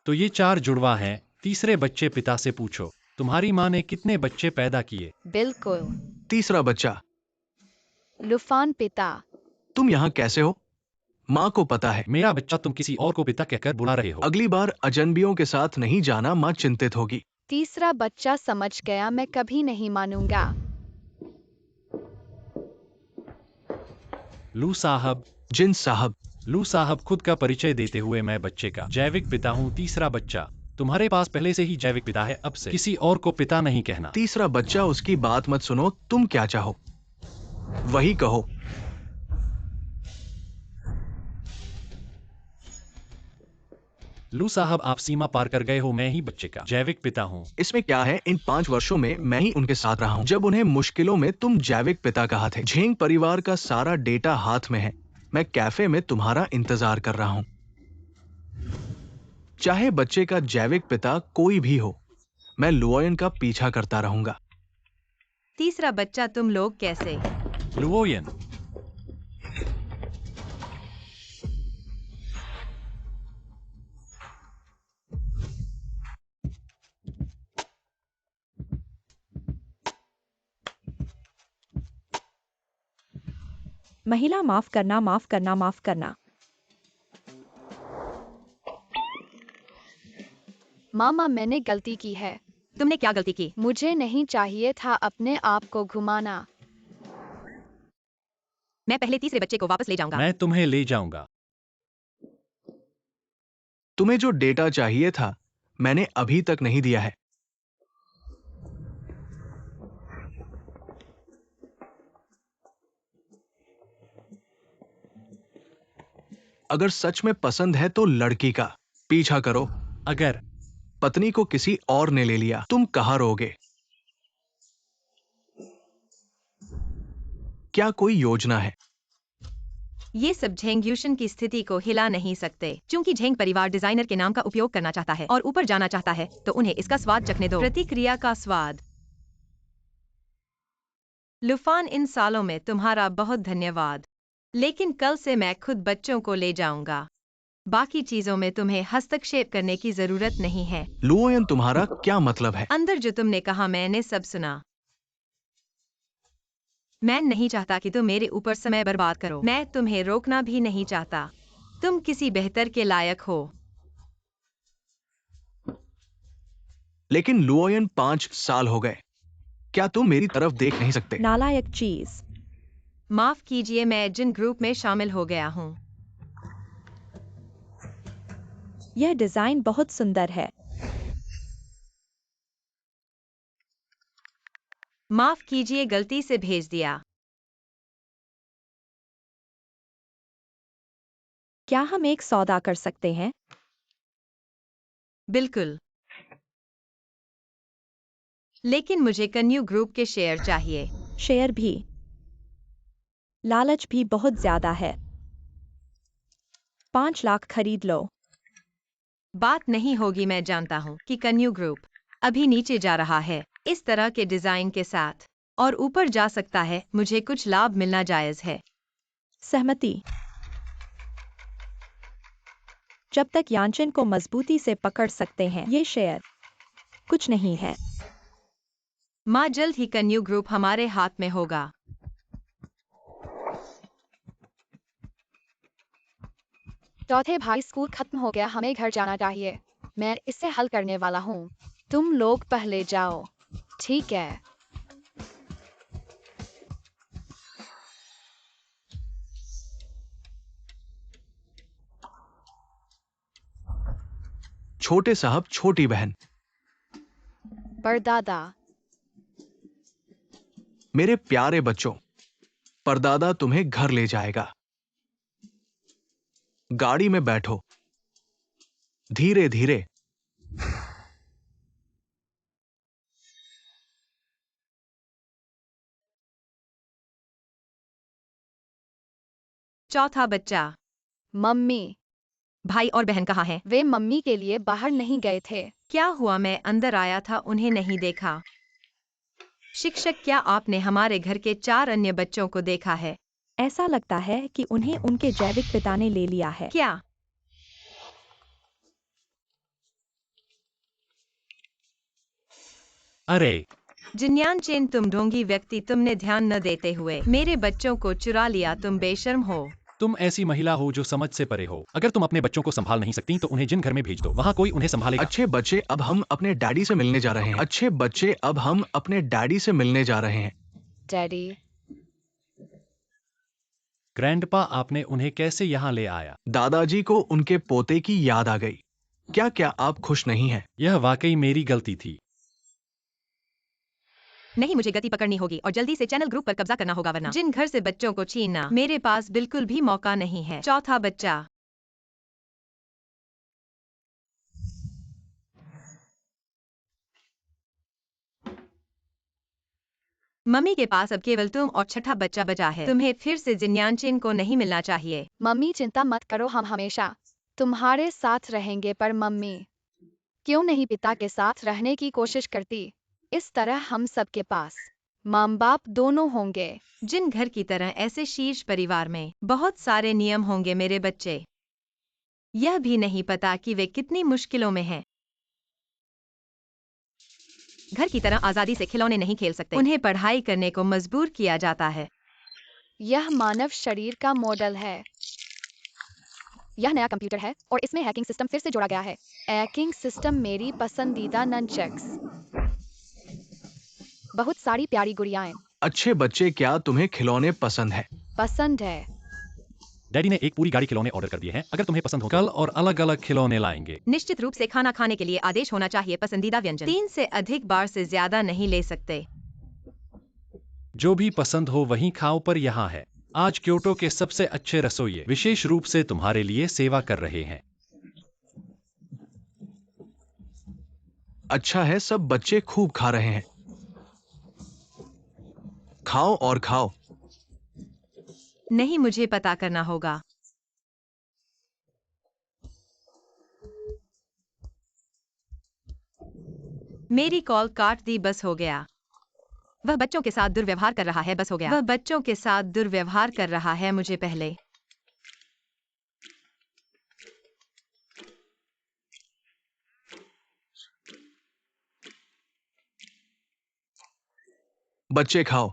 तो ये 4 जुड़वा हैं। तीसरे बच्चे पिता से पूछो, तुम्हारी माँ ने कितने बच्चे पैदा किए? बिल्कुल। तीसरा बच्चा। लुफान पिता। तुम यहाँ कैसे हो? माँ को पता है। मेरा बच्चा, तुम किसी और को पिता कहकर बुला रहे हो। अगली बार अजनबियों के साथ नहीं जाना, माँ चिंतित होगी। तीसरा बच्चा समझ गया। मैं कभी नहीं मानूंगा। लू साहब, जिन साहब, लू साहब खुद का परिचय देते हुए, मैं बच्चे का जैविक पिता हूँ। तीसरा बच्चा, तुम्हारे पास पहले से ही जैविक पिता है, अब से किसी और को पिता नहीं कहना। तीसरा बच्चा, उसकी बात मत सुनो, तुम क्या चाहो वही कहो। लू साहब, आप सीमा पार कर गए हो, मैं ही बच्चे का जैविक पिता हूँ। इसमें क्या है, इन 5 वर्षों में मैं ही उनके साथ रहा हूँ। जब उन्हें मुश्किलों में तुम जैविक पिता कहा थे। झेंग परिवार का सारा डेटा हाथ में है। मैं कैफे में तुम्हारा इंतजार कर रहा हूँ। चाहे बच्चे का जैविक पिता कोई भी हो, मैं लुओयन का पीछा करता रहूंगा। तीसरा बच्चा, तुम लोग कैसे? लुओयन, महिला, माफ करना, माफ करना, माफ करना। मामा, मैंने गलती की है। तुमने क्या गलती की? मुझे नहीं चाहिए था अपने आप को घुमाना। मैं पहले तीसरे बच्चे को वापस ले जाऊंगा। मैं तुम्हें ले जाऊंगा। तुम्हें जो डेटा चाहिए था, मैंने अभी तक नहीं दिया है। अगर सच में पसंद है तो लड़की का पीछा करो। अगर पत्नी को किसी और ने ले लिया, तुम कहां रहोगे? क्या कोई योजना है? ये सब झेंग्यूशन की स्थिति को हिला नहीं सकते। चूंकि झेंग परिवार डिजाइनर के नाम का उपयोग करना चाहता है और ऊपर जाना चाहता है, तो उन्हें इसका स्वाद चखने दो। प्रतिक्रिया का स्वाद। लुफान, इन सालों में तुम्हारा बहुत धन्यवाद, लेकिन कल से मैं खुद बच्चों को ले जाऊंगा। बाकी चीजों में तुम्हें हस्तक्षेप करने की जरूरत नहीं है। लुओयन, तुम्हारा क्या मतलब है? अंदर जो तुमने कहा, मैंने सब सुना। मैं नहीं चाहता कि तुम मेरे ऊपर समय बर्बाद करो। मैं तुम्हें रोकना भी नहीं चाहता। तुम किसी बेहतर के लायक हो। लेकिन लुओयन, 5 साल हो गए। क्या तुम मेरी तरफ देख नहीं सकते? नालायक चीज। माफ कीजिए, मैं जिन ग्रुप में शामिल हो गया हूँ। यह डिजाइन बहुत सुंदर है। माफ कीजिए, गलती से भेज दिया। क्या हम एक सौदा कर सकते हैं? बिल्कुल, लेकिन मुझे कन्यू ग्रुप के शेयर चाहिए। शेयर भी। लालच भी बहुत ज्यादा है। 5 लाख खरीद लो। बात नहीं होगी। मैं जानता हूँ कि कन्यू ग्रुप अभी नीचे जा रहा है इस तरह के डिजाइन के साथ, और ऊपर जा सकता है। मुझे कुछ लाभ मिलना जायज है। सहमति। जब तक यानचेन को मजबूती से पकड़ सकते हैं, ये शेयर कुछ नहीं है। माँ, जल्द ही कन्यू ग्रुप हमारे हाथ में होगा। चौथे भाई, स्कूल खत्म हो गया, हमें घर जाना चाहिए। मैं इसे हल करने वाला हूँ। तुम लोग पहले जाओ। ठीक है। छोटे साहब, छोटी बहन, परदादा, मेरे प्यारे बच्चों, परदादा तुम्हें घर ले जाएगा। गाड़ी में बैठो, धीरे धीरे। चौथा बच्चा। मम्मी। भाई और बहन कहाँ हैं? वे मम्मी के लिए बाहर नहीं गए थे। क्या हुआ? मैं अंदर आया था, उन्हें नहीं देखा। शिक्षक, क्या आपने हमारे घर के 4 अन्य बच्चों को देखा है? ऐसा लगता है कि उन्हें उनके जैविक पिता ने ले लिया है। क्या? अरे जिन्यान चेन, तुम ढोंगी व्यक्ति, तुमने ध्यान न देते हुए मेरे बच्चों को चुरा लिया। तुम बेशर्म हो। तुम ऐसी महिला हो जो समझ से परे हो। अगर तुम अपने बच्चों को संभाल नहीं सकती तो उन्हें जिन घर में भेज दो, वहाँ कोई उन्हें संभालेगा। अच्छे बच्चे, अब हम अपने डैडी से मिलने जा रहे हैं। अच्छे बच्चे, अब हम अपने डैडी से मिलने जा रहे हैं। डैडी। ग्रैंडपा, आपने उन्हें कैसे यहाँ ले आया? दादाजी को उनके पोते की याद आ गई। क्या क्या आप खुश नहीं हैं? यह वाकई मेरी गलती थी। नहीं, मुझे गति पकड़नी होगी और जल्दी से चैनल ग्रुप पर कब्जा करना होगा, वरना जिन घर से बच्चों को छीनना मेरे पास बिल्कुल भी मौका नहीं है। चौथा बच्चा। मम्मी के पास अब केवल तुम और छठा बच्चा बचा है। तुम्हें फिर से जिन्यानचेन को नहीं मिलना चाहिए। मम्मी चिंता मत करो, हम हमेशा तुम्हारे साथ रहेंगे। पर मम्मी क्यों नहीं पिता के साथ रहने की कोशिश करती? इस तरह हम सबके पास माँ बाप दोनों होंगे। जिन घर की तरह ऐसे शीर्ष परिवार में बहुत सारे नियम होंगे, मेरे बच्चे यह भी नहीं पता कि वे कितनी मुश्किलों में हैं। घर की तरह आजादी से खिलौने नहीं खेल सकते। उन्हें पढ़ाई करने को मजबूर किया जाता है। यह मानव शरीर का मॉडल है। यह नया कंप्यूटर है और इसमें हैकिंग सिस्टम फिर से जोड़ा गया है। हैकिंग सिस्टम मेरी पसंदीदा ननचक्स। बहुत सारी प्यारी गुड़ियाएं। अच्छे बच्चे, क्या तुम्हें खिलौने पसंद है? पसंद है। डैडी ने एक पूरी गाड़ी खिलौने ऑर्डर कर दिए हैं। अगर तुम्हें पसंद हो कल और अलग अलग खिलौने लाएंगे। निश्चित रूप से खाना खाने के लिए आदेश होना चाहिए। पसंदीदा व्यंजन 3 से अधिक बार से ज्यादा नहीं ले सकते। जो भी पसंद हो वही खाओ। पर यहाँ है, आज क्योटो के सबसे अच्छे रसोइये विशेष रूप से तुम्हारे लिए सेवा कर रहे हैं। अच्छा है, सब बच्चे खूब खा रहे हैं। खाओ और खाओ। नहीं, मुझे पता करना होगा। मेरी कॉल काट दी, बस हो गया। वह बच्चों के साथ दुर्व्यवहार कर रहा है, बस हो गया। वह बच्चों के साथ दुर्व्यवहार कर रहा है। मुझे पहले बच्चे खाओ।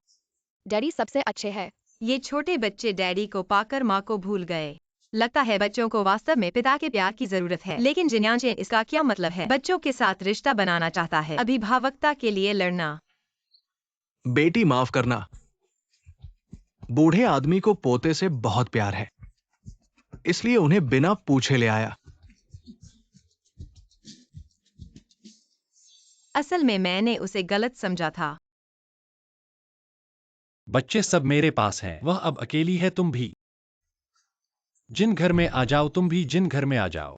डैडी सबसे अच्छे है। ये छोटे बच्चे डैडी को पाकर माँ को भूल गए। लगता है बच्चों को वास्तव में पिता के प्यार की जरूरत है। लेकिन जिन्यानचेन, इसका क्या मतलब है? बच्चों के साथ रिश्ता बनाना चाहता है, अभिभावकता के लिए लड़ना। बेटी माफ करना। बूढ़े आदमी को पोते से बहुत प्यार है, इसलिए उन्हें बिना पूछे ले आया। असल में मैंने उसे गलत समझा था। बच्चे सब मेरे पास हैं। वह अब अकेली है, तुम भी जिन घर में आ जाओ। तुम भी जिन घर में आ जाओ।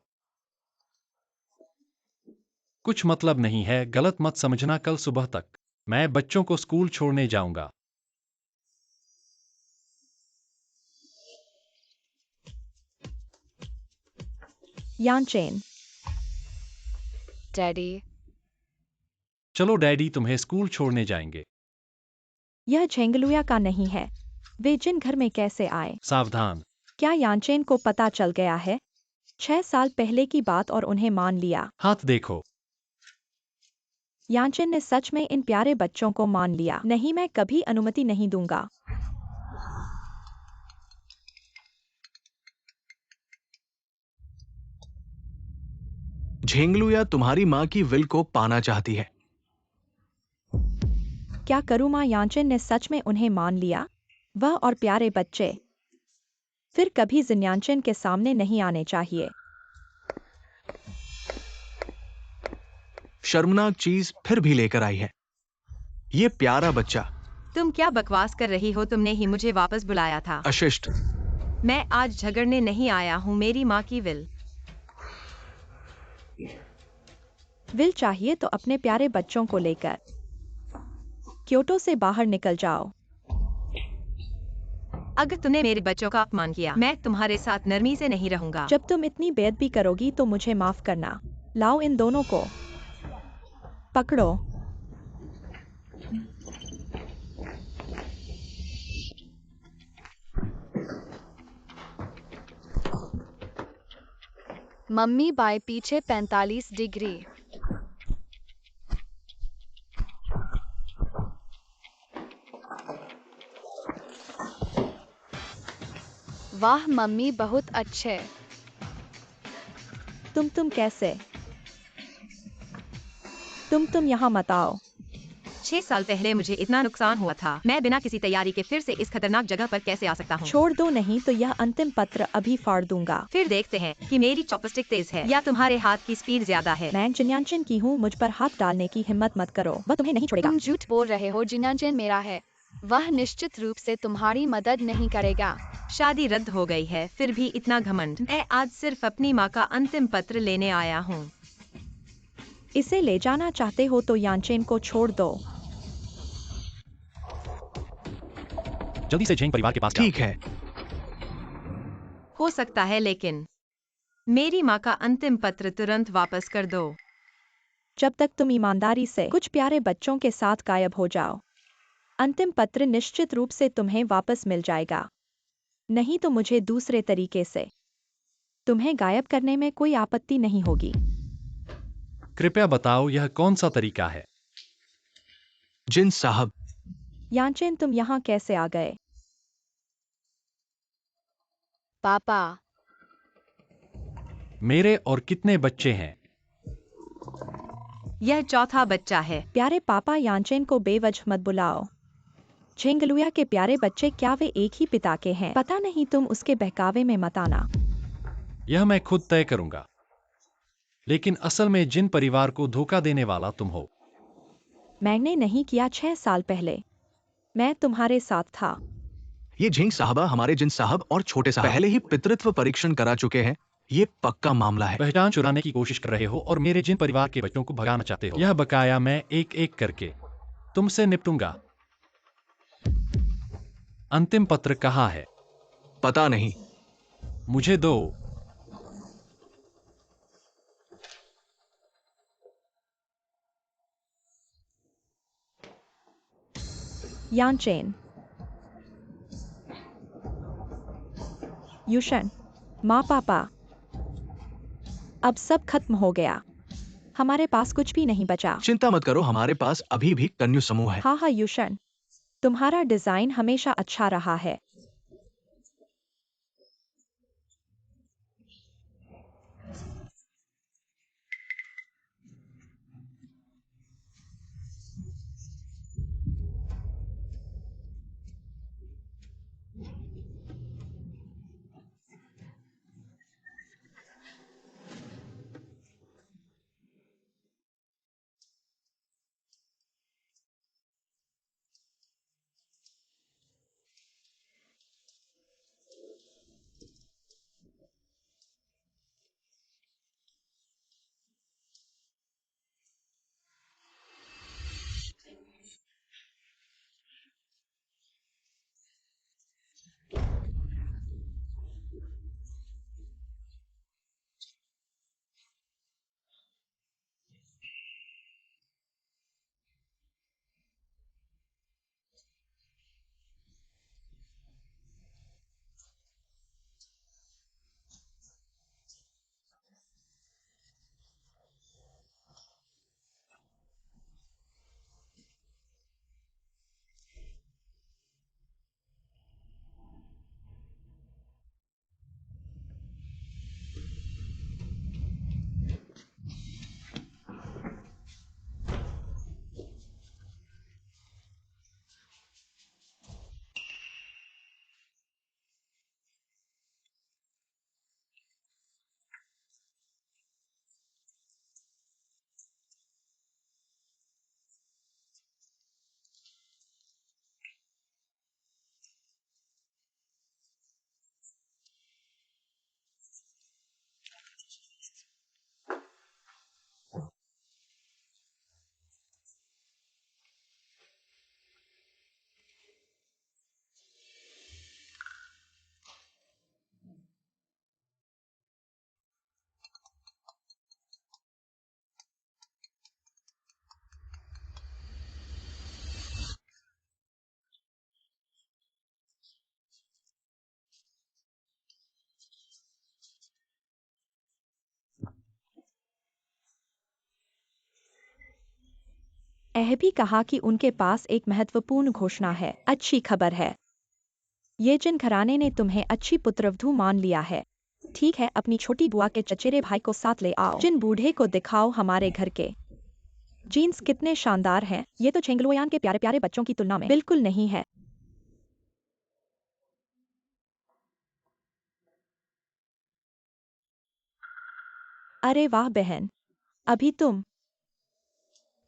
कुछ मतलब नहीं है, गलत मत समझना। कल सुबह तक मैं बच्चों को स्कूल छोड़ने जाऊंगा। यानचेन। डैडी चलो डैडी, तुम्हें स्कूल छोड़ने जाएंगे। यह झेंगलुया का नहीं है। वे जिन घर में कैसे आए? सावधान। क्या यानचेन को पता चल गया है? 6 साल पहले की बात और उन्हें मान लिया। हाथ देखो। यानचेन ने सच में इन प्यारे बच्चों को मान लिया। नहीं, मैं कभी अनुमति नहीं दूंगा। झेंगलुया तुम्हारी माँ की विल को पाना चाहती है। क्या करूँ माँ? यानचेन ने सच में उन्हें मान लिया। वह और प्यारे बच्चे फिर कभी जिन्यानचेन के सामने नहीं आने चाहिए। शर्मनाक चीज फिर भी लेकर आई है। ये प्यारा बच्चा। तुम क्या बकवास कर रही हो? तुमने ही मुझे वापस बुलाया था। अशिष्ट। मैं आज झगड़ने नहीं आया हूँ। मेरी माँ की विल चाहिए तो अपने प्यारे बच्चों को लेकर क्योटो से बाहर निकल जाओ। अगर तुमने मेरे बच्चों का अपमान किया, मैं तुम्हारे साथ नरमी से नहीं रहूंगा। जब तुम इतनी बेअदबी करोगी तो मुझे माफ करना। लाओ, इन दोनों को पकड़ो। मम्मी बाएं पीछे 45 डिग्री। वाह मम्मी, बहुत अच्छे। तुम कैसे? तुम यहाँ मत आओ। 6 साल पहले मुझे इतना नुकसान हुआ था, मैं बिना किसी तैयारी के फिर से इस खतरनाक जगह पर कैसे आ सकता हूँ? छोड़ दो, नहीं तो यह अंतिम पत्र अभी फाड़ दूंगा। फिर देखते हैं कि मेरी चॉपस्टिक तेज है या तुम्हारे हाथ की स्पीड ज्यादा है। मैं जिन्यांचन की हूँ, मुझ पर हाथ डालने की हिम्मत मत करो, वह तुम्हें नहीं छोड़ेगा। तुम झूठ बोल रहे हो। जिन्यांचन मेरा है, वह निश्चित रूप से तुम्हारी मदद नहीं करेगा। शादी रद्द हो गई है, फिर भी इतना घमंड। मैं आज सिर्फ अपनी माँ का अंतिम पत्र लेने आया हूँ। इसे ले जाना चाहते हो तो यांचेन को छोड़ दो। जल्दी से झेंग परिवार के पास जाओ। ठीक है। हो सकता है, लेकिन मेरी माँ का अंतिम पत्र तुरंत वापस कर दो। जब तक तुम ईमानदारी से कुछ प्यारे बच्चों के साथ गायब हो जाओ, अंतिम पत्र निश्चित रूप से तुम्हें वापस मिल जाएगा। नहीं तो मुझे दूसरे तरीके से तुम्हें गायब करने में कोई आपत्ति नहीं होगी। कृपया बताओ यह कौन सा तरीका है? जिन साहब, यांचेन तुम यहाँ कैसे आ गए? पापा, मेरे और कितने बच्चे हैं? यह चौथा बच्चा है। प्यारे पापा, यांचेन को बेवजह मत बुलाओ। झेंगलुया के प्यारे बच्चे, क्या वे एक ही पिता के हैं? पता नहीं, तुम उसके बहकावे में मत आना। यह मैं खुद तय करूंगा। लेकिन असल में जिन परिवार को धोखा देने वाला तुम हो। मैंने नहीं किया। 6 साल पहले मैं तुम्हारे साथ था। ये झिंग साहबा हमारे जिन साहब और छोटे साहब पहले ही पितृत्व परीक्षण करा चुके हैं। ये पक्का मामला है। पहचान चुराने की कोशिश कर रहे हो और मेरे जिन परिवार के बच्चों को भगाना चाहते हो। यह बकाया मैं एक एक करके तुमसे निपटूंगा। अंतिम पत्र कहाँ है? पता नहीं। मुझे दो। यांचेन, युशन, माँ पापा, अब सब खत्म हो गया। हमारे पास कुछ भी नहीं बचा। चिंता मत करो, हमारे पास अभी भी कन्यु समूह है। हाँ हाँ युशन, तुम्हारा डिजाइन हमेशा अच्छा रहा है। यह भी कहा कि उनके पास एक महत्वपूर्ण घोषणा है। अच्छी खबर है, ये जिन घराने ने तुम्हें अच्छी पुत्रवधू मान लिया है। ठीक है, अपनी छोटी बुआ के चचेरे भाई को साथ ले आओ। जिन बूढ़े को दिखाओ हमारे घर के जीन्स कितने शानदार हैं। ये तो झेंगलुआन के प्यारे प्यारे बच्चों की तुलना में बिल्कुल नहीं है। अरे वाह बहन, अभी तुम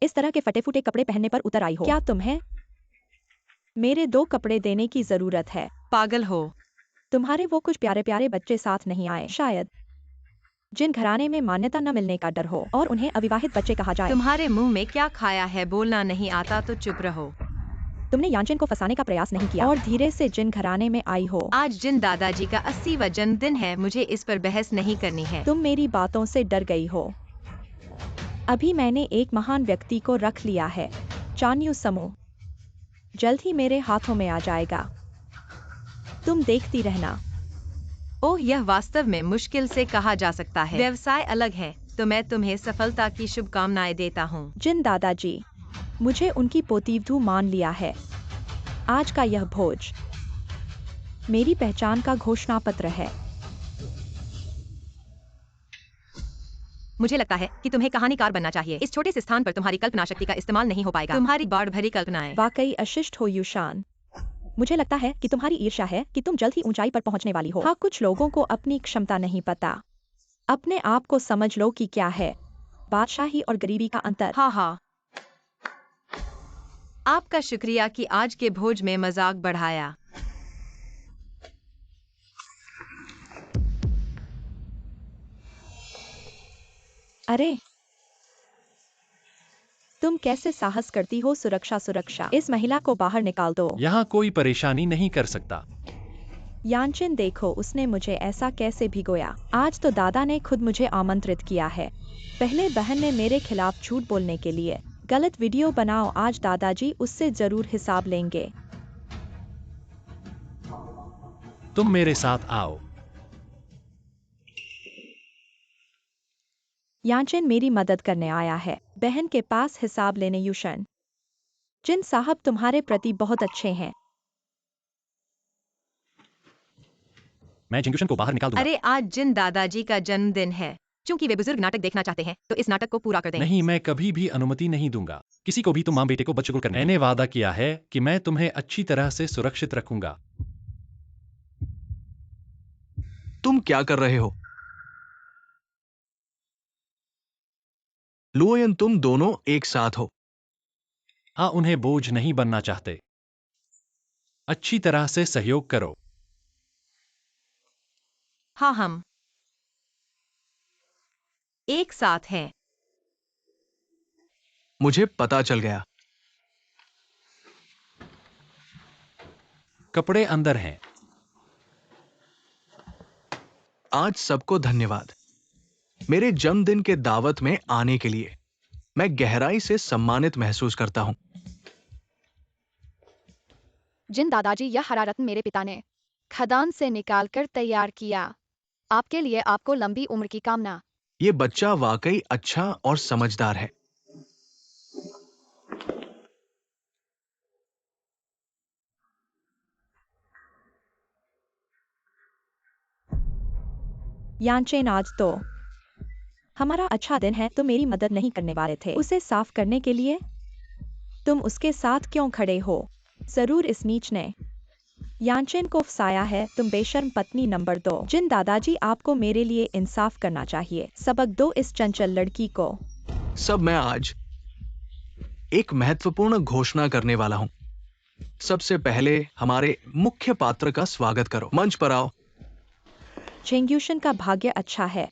इस तरह के फटे फूटे कपड़े पहनने पर उतर आई हो। क्या तुम्हें मेरे 2 कपड़े देने की जरूरत है? पागल हो। तुम्हारे वो कुछ प्यारे प्यारे बच्चे साथ नहीं आए शायद, जिन घराने में मान्यता न मिलने का डर हो और उन्हें अविवाहित बच्चे कहा जाए। तुम्हारे मुंह में क्या खाया है? बोलना नहीं आता तो चुप रहो। तुमने यांचन को फंसाने का प्रयास नहीं किया और धीरे से जिन घराने में आई हो। आज जिन दादाजी का 80वां जन्मदिन है, मुझे इस पर बहस नहीं करनी है। तुम मेरी बातों से डर गई हो। अभी मैंने एक महान व्यक्ति को रख लिया है। चान्यू समूह जल्द ही मेरे हाथों में आ जाएगा। तुम देखती रहना। ओह, यह वास्तव में मुश्किल से कहा जा सकता है। व्यवसाय अलग है, तो मैं तुम्हें सफलता की शुभकामनाएं देता हूँ। जिन दादाजी, मुझे उनकी पोतीवधू मान लिया है। आज का यह भोज मेरी पहचान का घोषणा पत्र है। मुझे लगता है कि तुम्हें कहानीकार बनना चाहिए। इस छोटे से स्थान पर तुम्हारी कल्पना शक्ति का इस्तेमाल नहीं हो पाएगा। तुम्हारी बाढ़ भरी कल्पनाएं। वाकई अशिष्ट हो युशान। मुझे लगता है कि तुम्हारी ईर्ष्या है कि तुम जल्द ही ऊंचाई पर पहुंचने वाली हो। हाँ, कुछ लोगों को अपनी क्षमता नहीं पता। अपने आप को समझ लो कि क्या है बादशाही और गरीबी का अंतर। हाँ हाँ, आपका शुक्रिया कि आज के भोज में मजाक बढ़ाया। अरे, तुम कैसे साहस करती हो? सुरक्षा सुरक्षा, इस महिला को बाहर निकाल दो। यहाँ कोई परेशानी नहीं कर सकता। यांचन देखो, उसने मुझे ऐसा कैसे भिगोया। आज तो दादा ने खुद मुझे आमंत्रित किया है। पहले बहन ने मेरे खिलाफ झूठ बोलने के लिए गलत वीडियो बनाओ। आज दादाजी उससे जरूर हिसाब लेंगे। तुम मेरे साथ आओ। यांचन मेरी मदद करने आया है। बहन के पास हिसाब लेने। युशन, जिन साहब तुम्हारे प्रति बहुत अच्छे हैं। मैं जिंगुशन को बाहर निकाल दूंगा। अरे, आज जिन दादाजी का जन्मदिन है। चूंकि वे बुजुर्ग नाटक देखना चाहते हैं, तो इस नाटक को पूरा कर दें। नहीं, मैं कभी भी अनुमति नहीं दूंगा किसी को भी तुम माँ बेटे को बदशगुल करने। मैंने वादा किया है कि मैं तुम्हें अच्छी तरह से सुरक्षित रखूंगा। तुम क्या कर रहे हो? लुओयन, तुम दोनों एक साथ हो। हाँ, उन्हें बोझ नहीं बनना चाहते। अच्छी तरह से सहयोग करो। हाँ, हम एक साथ हैं। मुझे पता चल गया। कपड़े अंदर हैं। आज सबको धन्यवाद मेरे जन्मदिन के दावत में आने के लिए। मैं गहराई से सम्मानित महसूस करता हूं। जिन दादाजी, यह हरा रत्न मेरे पिता ने खदान से निकालकर तैयार किया। आपके लिए, आपको लंबी उम्र की कामना। यह बच्चा वाकई अच्छा और समझदार है। यांचेन, आज तो हमारा अच्छा दिन है। तुम मेरी मदद नहीं करने वाले थे उसे साफ करने के लिए? तुम उसके साथ क्यों खड़े हो? जरूर इस नीच ने यांचेन को फंसाया है। तुम बेशर्म पत्नी नंबर 2। जिन दादाजी, आपको मेरे लिए इंसाफ करना चाहिए। सबक दो इस चंचल लड़की को। सब, मैं आज एक महत्वपूर्ण घोषणा करने वाला हूं। सबसे पहले हमारे मुख्य पात्र का स्वागत करो। मंच पर आओ। झेंग्यूशन का भाग्य अच्छा है।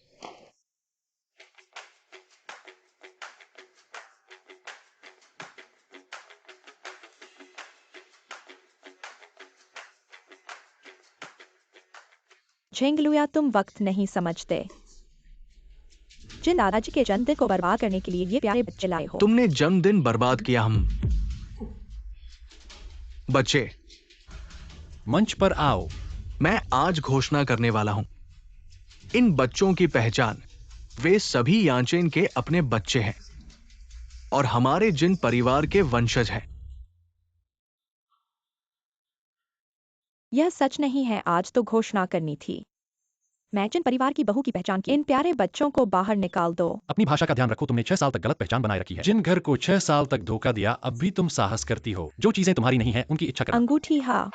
झेंगलुया, तुम वक्त नहीं समझते। जिन दादाजी के जन्मदिन को बर्बाद करने के लिए ये प्यारे बच्चे लाए हो। तुमने जन्मदिन बर्बाद किया। हम बच्चे, मंच पर आओ। मैं आज घोषणा करने वाला हूं। इन बच्चों की पहचान, वे सभी यांचेन के अपने बच्चे हैं और हमारे जिन परिवार के वंशज हैं। यह सच नहीं है। आज तो घोषणा करनी थी। मैं जिन परिवार की बहू की पहचान की, इन प्यारे बच्चों को बाहर निकाल दो। अपनी भाषा का ध्यान रखो, तुमने 6 साल तक गलत पहचान बनाए रखी है। जिन घर को 6 साल तक धोखा दिया, अब भी तुम साहस करती हो। जो चीजें तुम्हारी नहीं है उनकी इच्छा करना। अंगूठी, हाँ,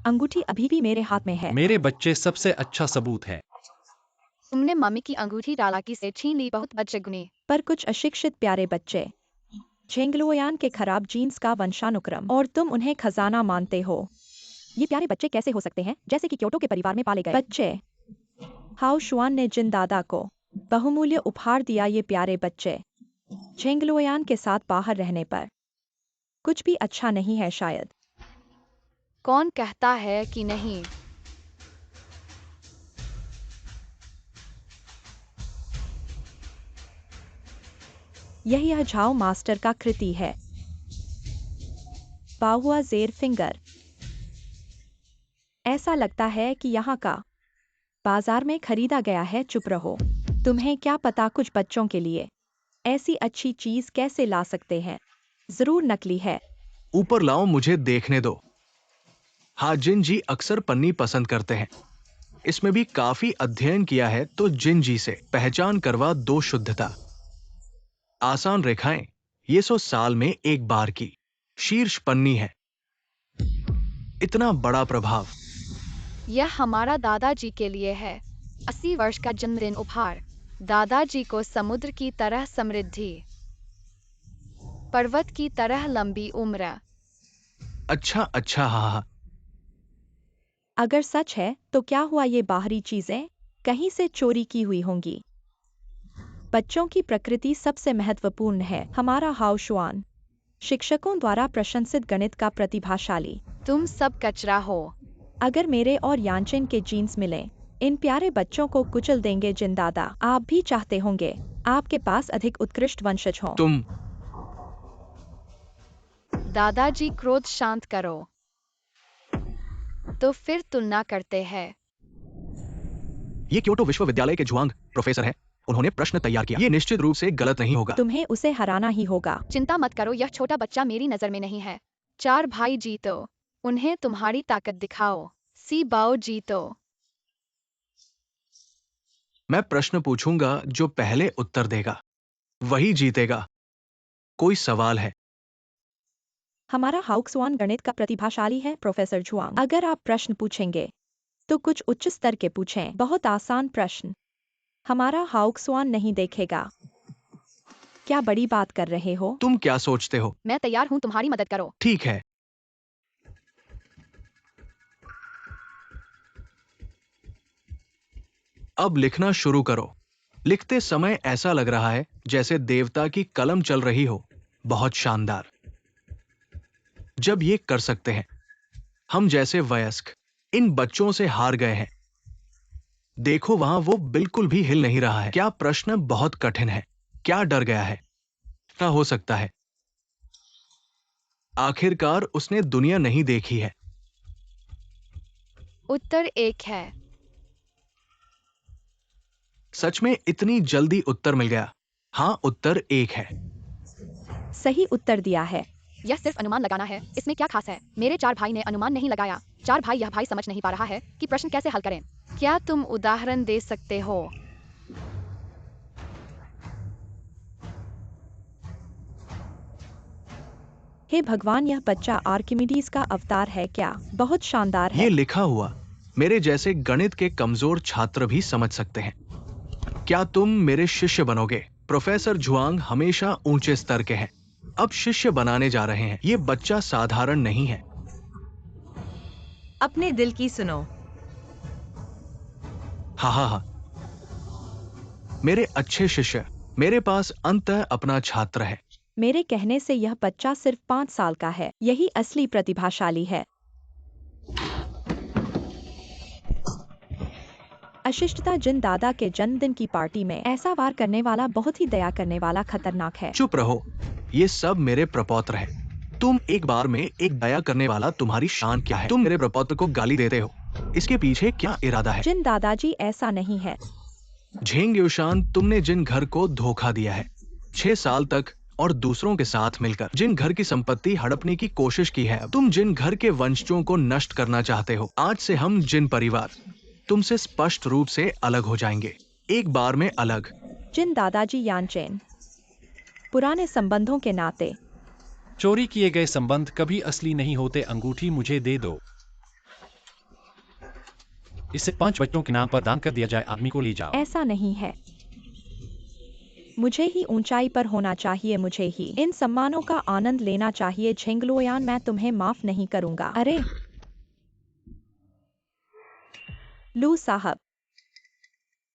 अंगूठी अभी भी मेरे हाथ में है। मेरे बच्चे सबसे अच्छा सबूत है। तुमने मम्मी की अंगूठी चालाकी से छीन ली, बहुत बदशगुनी। पर कुछ अशिक्षित प्यारे बच्चे, झेंगलुओयान के खराब जीन्स का वंशानुक्रम, और तुम उन्हें खजाना मानते हो। ये प्यारे बच्चे कैसे हो सकते हैं, जैसे कि क्योटो के परिवार में पाले गए बच्चे। हाओ शुआन ने जिन दादा को बहुमूल्य उपहार दिया। ये प्यारे बच्चे झेंगलुओयान के साथ बाहर रहने पर कुछ भी अच्छा नहीं है शायद। कौन कहता है कि नहीं? यह झाओ मास्टर का कृति है। बाहुआ जेर फिंगर। ऐसा लगता है कि यहाँ का बाजार में खरीदा गया है। चुप रहो, तुम्हें क्या पता कुछ बच्चों के लिए ऐसी अच्छी चीज कैसे ला सकते हैं। जरूर नकली है। ऊपर लाओ, मुझे देखने दो। हाजिन जी अक्सर पन्नी पसंद करते हैं। इसमें भी काफी अध्ययन किया है, तो जिन जी से पहचान करवा दो। शुद्धता, आसान रेखाएं, ये 100 साल में एक बार की शीर्ष पन्नी है। इतना बड़ा प्रभाव। यह हमारा दादाजी के लिए है। 80 वर्ष का जन्मदिन उपहार। दादाजी को समुद्र की तरह समृद्धि, पर्वत की तरह लंबी उम्र। अच्छा अच्छा, हाँ हाँ। अगर सच है तो क्या हुआ, ये बाहरी चीजें कहीं से चोरी की हुई होंगी। बच्चों की प्रकृति सबसे महत्वपूर्ण है। हमारा हाओ शुआन, शिक्षकों द्वारा प्रशंसित गणित का प्रतिभाशाली। तुम सब कचरा हो। अगर मेरे और यांचन के जीन्स मिलें, इन प्यारे बच्चों को कुचल देंगे। जिन दादा, आप भी चाहते होंगे आपके पास अधिक उत्कृष्ट वंशज हो। तुम दादाजी, क्रोध शांत करो। तो फिर तुलना करते हैं। ये क्योटो विश्वविद्यालय के जुआंग प्रोफेसर हैं। उन्होंने प्रश्न तैयार किया। ये निश्चित रूप से गलत नहीं होगा। तुम्हें उसे हराना ही होगा। चिंता मत करो, यह छोटा बच्चा मेरी नजर में नहीं है। 4 भाई जीतो, उन्हें तुम्हारी ताकत दिखाओ। सी बाओ जीतो। मैं प्रश्न पूछूंगा, जो पहले उत्तर देगा वही जीतेगा। कोई सवाल है? हमारा हाउक्सवान गणित का प्रतिभाशाली है प्रोफेसर जुआंग। अगर आप प्रश्न पूछेंगे तो कुछ उच्च स्तर के पूछें, बहुत आसान प्रश्न। हमारा हाउक्सवान नहीं देखेगा। क्या बड़ी बात कर रहे हो? तुम क्या सोचते हो? मैं तैयार हूं, तुम्हारी मदद करो। ठीक है। अब लिखना शुरू करो। लिखते समय ऐसा लग रहा है जैसे देवता की कलम चल रही हो। बहुत शानदार। जब ये कर सकते हैं, हम जैसे वयस्क इन बच्चों से हार गए हैं। देखो वहां, वो बिल्कुल भी हिल नहीं रहा है। क्या प्रश्न बहुत कठिन है? क्या डर गया है? क्या हो सकता है? आखिरकार उसने दुनिया नहीं देखी है। उत्तर 1 है। सच में इतनी जल्दी उत्तर मिल गया? हाँ, उत्तर 1 है। सही उत्तर दिया है। यह सिर्फ अनुमान लगाना है, इसमें क्या खास है? मेरे 4 भाई ने अनुमान नहीं लगाया। 4 भाई, यह भाई समझ नहीं पा रहा है कि प्रश्न कैसे हल करें। क्या तुम उदाहरण दे सकते हो? हे भगवान, यह बच्चा आर्किमिडीज का अवतार है क्या? बहुत शानदार है। ये लिखा हुआ मेरे जैसे गणित के कमजोर छात्र भी समझ सकते हैं। क्या तुम मेरे शिष्य बनोगे? प्रोफेसर जुआंग हमेशा ऊंचे स्तर के हैं, अब शिष्य बनाने जा रहे हैं। ये बच्चा साधारण नहीं है। अपने दिल की सुनो। हाँ हाँ हाँ, मेरे अच्छे शिष्य। मेरे पास अंततः अपना छात्र है। मेरे कहने से यह बच्चा सिर्फ 5 साल का है। यही असली प्रतिभाशाली है। अशिष्टता, जिन दादा के जन्मदिन की पार्टी में ऐसा वार करने वाला बहुत ही दया करने वाला खतरनाक है। चुप रहो, ये सब मेरे प्रपौत्र है। तुम एक बार में एक दया करने वाला, तुम्हारी शान क्या है? तुम मेरे प्रपौत्र को गाली देते हो, इसके पीछे क्या इरादा है? जिन दादाजी, ऐसा नहीं है। झेंग युशान, तुमने जिन घर को धोखा दिया है। 6 साल तक और दूसरों के साथ मिलकर जिन घर की संपत्ति हड़पने की कोशिश की है, तुम जिन घर के वंशजों को नष्ट करना चाहते हो, आज से हम जिन परिवार तुमसे स्पष्ट रूप से अलग हो जाएंगे, एक बार में अलग। जिन दादाजी यानचेन, पुराने संबंधों के नाते। चोरी किए गए संबंध कभी असली नहीं होते। अंगूठी मुझे दे दो। इसे 5 बच्चों के नाम पर दान कर दिया जाए। आदमी को ले जाओ। ऐसा नहीं है। मुझे ही ऊंचाई पर होना चाहिए, मुझे ही इन सम्मानों का आनंद लेना चाहिए। झेंगलुओयान, मैं तुम्हें माफ नहीं करूंगा। अरे लू साहब,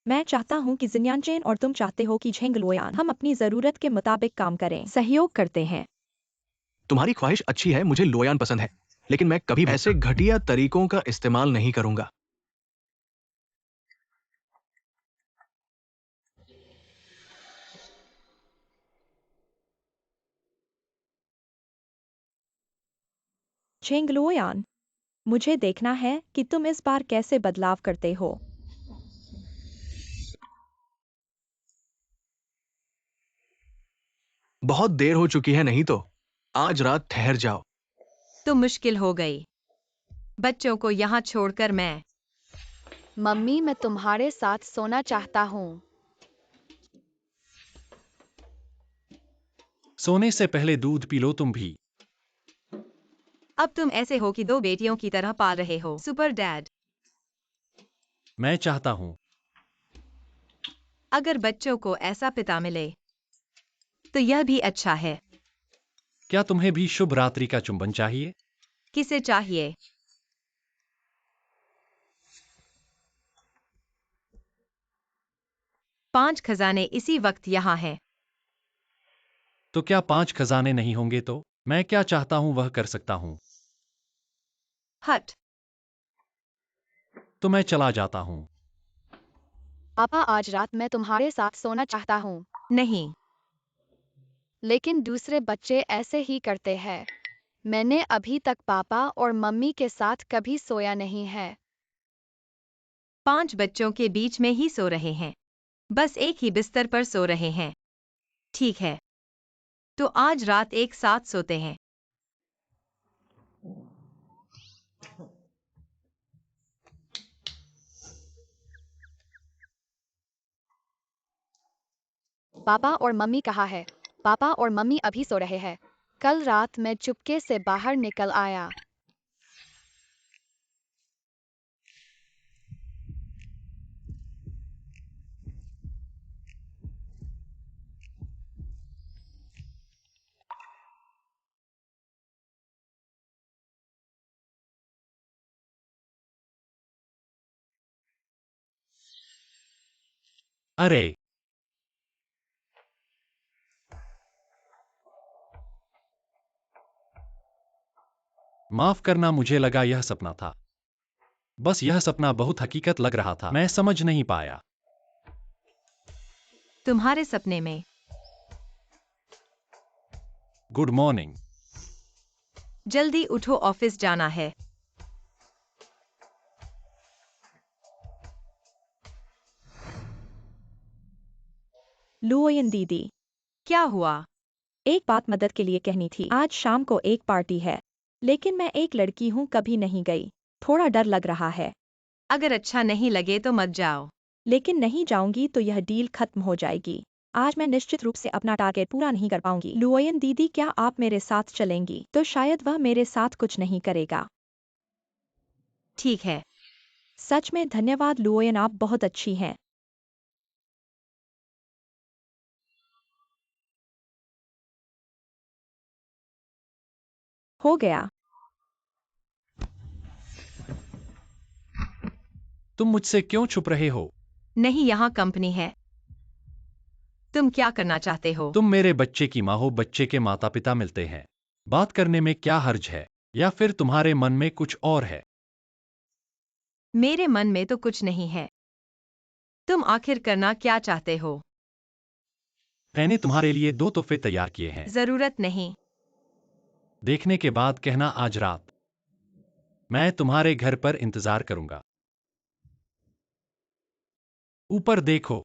मैं चाहता हूं कि जिन्यानचेन और तुम चाहते हो कि झेंगलुओयान हम अपनी जरूरत के मुताबिक काम करें, सहयोग करते हैं। तुम्हारी ख्वाहिश अच्छी है, मुझे लोयान पसंद है, लेकिन मैं कभी ऐसे घटिया तरीकों का इस्तेमाल नहीं करूंगा। झेंगलुओयान, मुझे देखना है कि तुम इस बार कैसे बदलाव करते हो। बहुत देर हो चुकी है, नहीं तो आज रात ठहर जाओ। तो मुश्किल हो गई। बच्चों को यहाँ छोड़कर मैं। मम्मी, मैं तुम्हारे साथ सोना चाहता हूँ। सोने से पहले दूध पी लो तुम भी। अब तुम ऐसे हो कि 2 बेटियों की तरह पाल रहे हो। Super dad. मैं चाहता हूँ। अगर बच्चों को ऐसा पिता मिले तो यह भी अच्छा है। क्या तुम्हें भी शुभ रात्रि का चुंबन चाहिए? किसे चाहिए? 5 खजाने इसी वक्त यहाँ हैं। तो क्या 5 खजाने नहीं होंगे? तो मैं क्या चाहता हूँ वह कर सकता हूँ। हट। तो मैं चला जाता हूँ। पापा, आज रात मैं तुम्हारे साथ सोना चाहता हूँ। नहीं। लेकिन दूसरे बच्चे ऐसे ही करते हैं। मैंने अभी तक पापा और मम्मी के साथ कभी सोया नहीं है। 5 बच्चों के बीच में ही सो रहे हैं। बस एक ही बिस्तर पर सो रहे हैं। ठीक है, तो आज रात एक साथ सोते हैं। पापा और मम्मी कहाँ है? पापा और मम्मी अभी सो रहे हैं। कल रात मैं चुपके से बाहर निकल आया। अरे माफ करना, मुझे लगा यह सपना था। बस यह सपना बहुत हकीकत लग रहा था। मैं समझ नहीं पाया। तुम्हारे सपने में। Good morning. जल्दी उठो, ऑफिस जाना है। लुओयन दीदी, क्या हुआ? एक बात मदद के लिए कहनी थी। आज शाम को एक पार्टी है, लेकिन मैं एक लड़की हूँ, कभी नहीं गई। थोड़ा डर लग रहा है। अगर अच्छा नहीं लगे तो मत जाओ। लेकिन नहीं जाऊंगी तो यह डील खत्म हो जाएगी। आज मैं निश्चित रूप से अपना टारगेट पूरा नहीं कर पाऊंगी। लुओयन दीदी, क्या आप मेरे साथ चलेंगी? तो शायद वह मेरे साथ कुछ नहीं करेगा। ठीक है। सच में धन्यवाद लुओयन, आप बहुत अच्छी हैं। हो गया। तुम मुझसे क्यों छुप रहे हो? नहीं, यहाँ कंपनी है। तुम क्या करना चाहते हो? तुम मेरे बच्चे की माँ हो। बच्चे के माता पिता मिलते हैं। बात करने में क्या हर्ज है? या फिर तुम्हारे मन में कुछ और है? मेरे मन में तो कुछ नहीं है। तुम आखिर करना क्या चाहते हो? मैंने तुम्हारे लिए 2 तोहफे तैयार किए हैं। जरूरत नहीं। देखने के बाद कहना आज रात। मैं तुम्हारे घर पर इंतजार करूंगा। ऊपर देखो।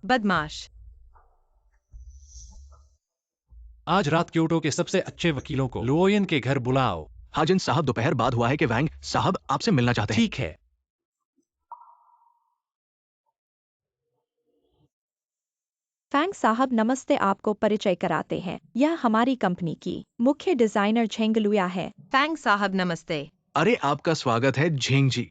बदमाश। आज रात क्योटो के सबसे अच्छे वकीलों को लुओयन के घर बुलाओ। हाँ जिन साहब, दोपहर बाद हुआ है कि वैंग साहब आपसे मिलना चाहते हैं। ठीक है। फैंग साहब नमस्ते, आपको परिचय कराते हैं। यह हमारी कंपनी की मुख्य डिजाइनर झेंग लुया है। फैंग साहब नमस्ते। अरे आपका स्वागत है झेंग जी।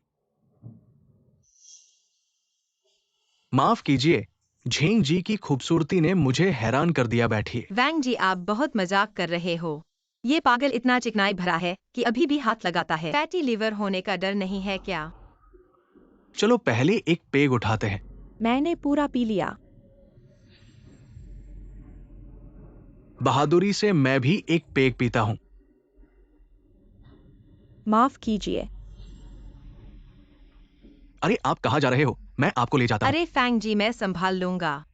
माफ कीजिए, झेंग जी की खूबसूरती ने मुझे हैरान कर दिया। बैठिए। वैंग जी, आप बहुत मजाक कर रहे हो। ये पागल इतना चिकनाई भरा है कि अभी भी हाथ लगाता है। फैटी लिवर होने का डर नहीं है क्या? चलो पहले एक पेग उठाते हैं। मैंने पूरा पी लिया। बहादुरी से मैं भी एक पेग पीता हूं। माफ कीजिए। अरे आप कहाँ जा रहे हो? मैं आपको ले जाता हूं। अरे फैंग जी, मैं संभाल लूंगा।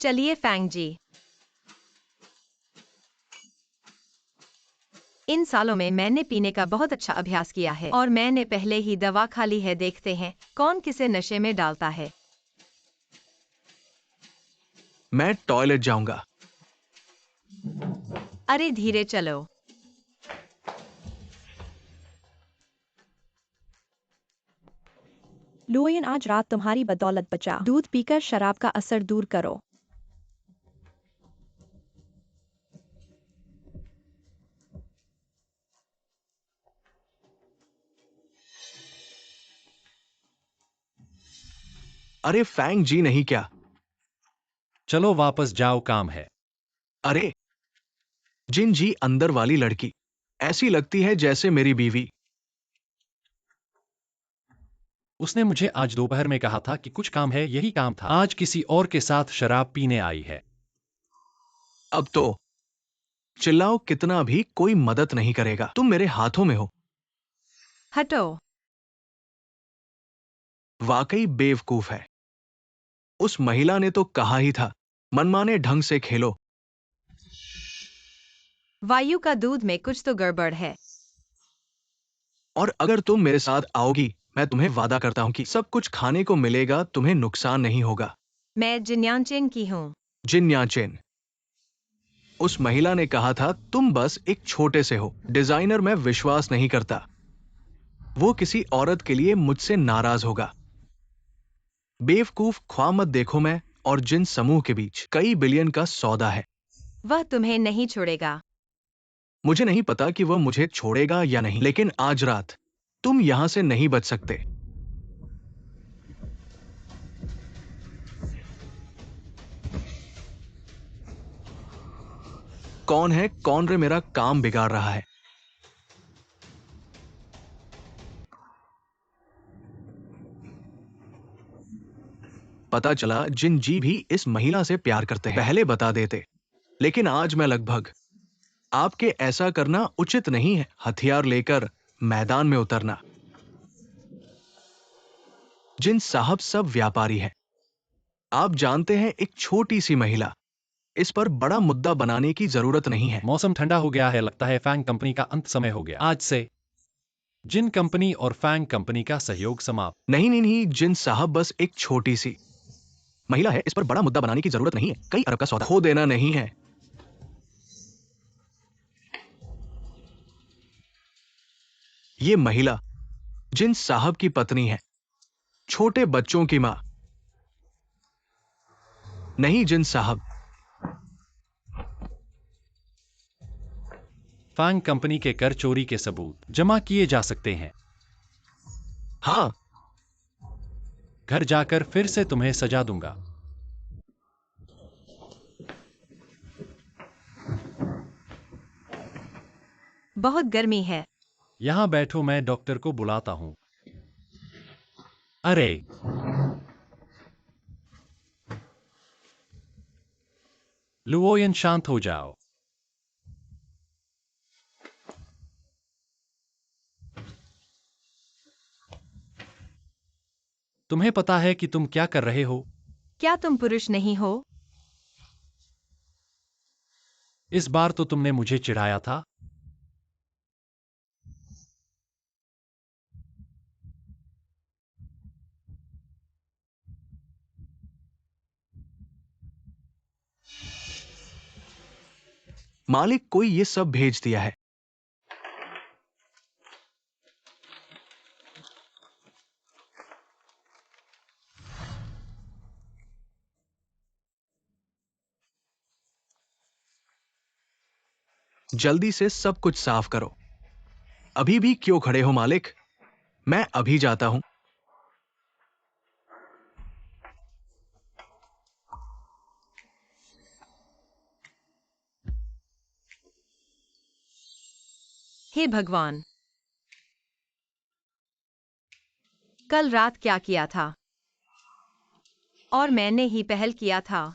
चलिए फैंग जी। इन सालों में मैंने पीने का बहुत अच्छा अभ्यास किया है और मैंने पहले ही दवा खा ली है। देखते हैं कौन किसे नशे में डालता है। मैं टॉयलेट जाऊंगा। अरे धीरे चलो। लुओयन आज रात तुम्हारी बदौलत बचा। दूध पीकर शराब का असर दूर करो। अरे फैंग जी नहीं क्या? चलो वापस जाओ, काम है। अरे जिन जी अंदर वाली लड़की ऐसी लगती है जैसे मेरी बीवी। उसने मुझे आज दोपहर में कहा था कि कुछ काम है, यही काम था। आज किसी और के साथ शराब पीने आई है। अब तो चिल्लाओ कितना भी, कोई मदद नहीं करेगा। तुम मेरे हाथों में हो। हटो। वाकई बेवकूफ है। उस महिला ने तो कहा ही था, मनमाने ढंग से खेलो। वायु का दूध में कुछ तो गड़बड़ है। और अगर तुम मेरे साथ आओगी, मैं तुम्हें वादा करता हूं कि सब कुछ खाने को मिलेगा, तुम्हें नुकसान नहीं होगा। मैं जिन्यांचेन की हूँ। जिन याचेन। उस महिला ने कहा था तुम बस एक छोटे से हो। डिजाइनर मैं विश्वास नहीं करता वो किसी औरत के लिए मुझसे नाराज होगा। बेवकूफ ख्वाह मत देखो, मैं और जिन समूह के बीच कई बिलियन का सौदा है। वह तुम्हें नहीं छोड़ेगा। मुझे नहीं पता कि वह मुझे छोड़ेगा या नहीं, लेकिन आज रात तुम यहां से नहीं बच सकते। कौन है? कौन रे मेरा काम बिगाड़ रहा है? पता चला जिन जी भी इस महिला से प्यार करते हैं। पहले बता देते, लेकिन आज मैं लगभग आपके ऐसा करना उचित नहीं है। हथियार लेकर मैदान में उतरना। जिन साहब सब व्यापारी हैं। आप जानते हैं, एक छोटी सी महिला, इस पर बड़ा मुद्दा बनाने की जरूरत नहीं है। मौसम ठंडा हो गया है, लगता है फैंग कंपनी का अंत समय हो गया। आज से जिन कंपनी और फैंग कंपनी का सहयोग समाप्त। नहीं नहीं नहीं, जिन साहब बस एक छोटी सी महिला है, इस पर बड़ा मुद्दा बनाने की जरूरत नहीं है। कई अरब का सौदा खो देना नहीं है। ये महिला जिन साहब की पत्नी है, छोटे बच्चों की मां। नहीं जिन साहब। फैंग कंपनी के कर चोरी के सबूत जमा किए जा सकते हैं। हां, घर जाकर फिर से तुम्हें सजा दूंगा। बहुत गर्मी है। यहां बैठो, मैं डॉक्टर को बुलाता हूं। अरे लुओयन, शांत हो जाओ। तुम्हें पता है कि तुम क्या कर रहे हो? क्या तुम पुरुष नहीं हो? इस बार तो तुमने मुझे चिढ़ाया था। मालिक कोई ये सब भेज दिया है। जल्दी से सब कुछ साफ करो। अभी भी क्यों खड़े हो मालिक? मैं अभी जाता हूं। हे भगवान, कल रात क्या किया था? और मैंने ही पहल किया था।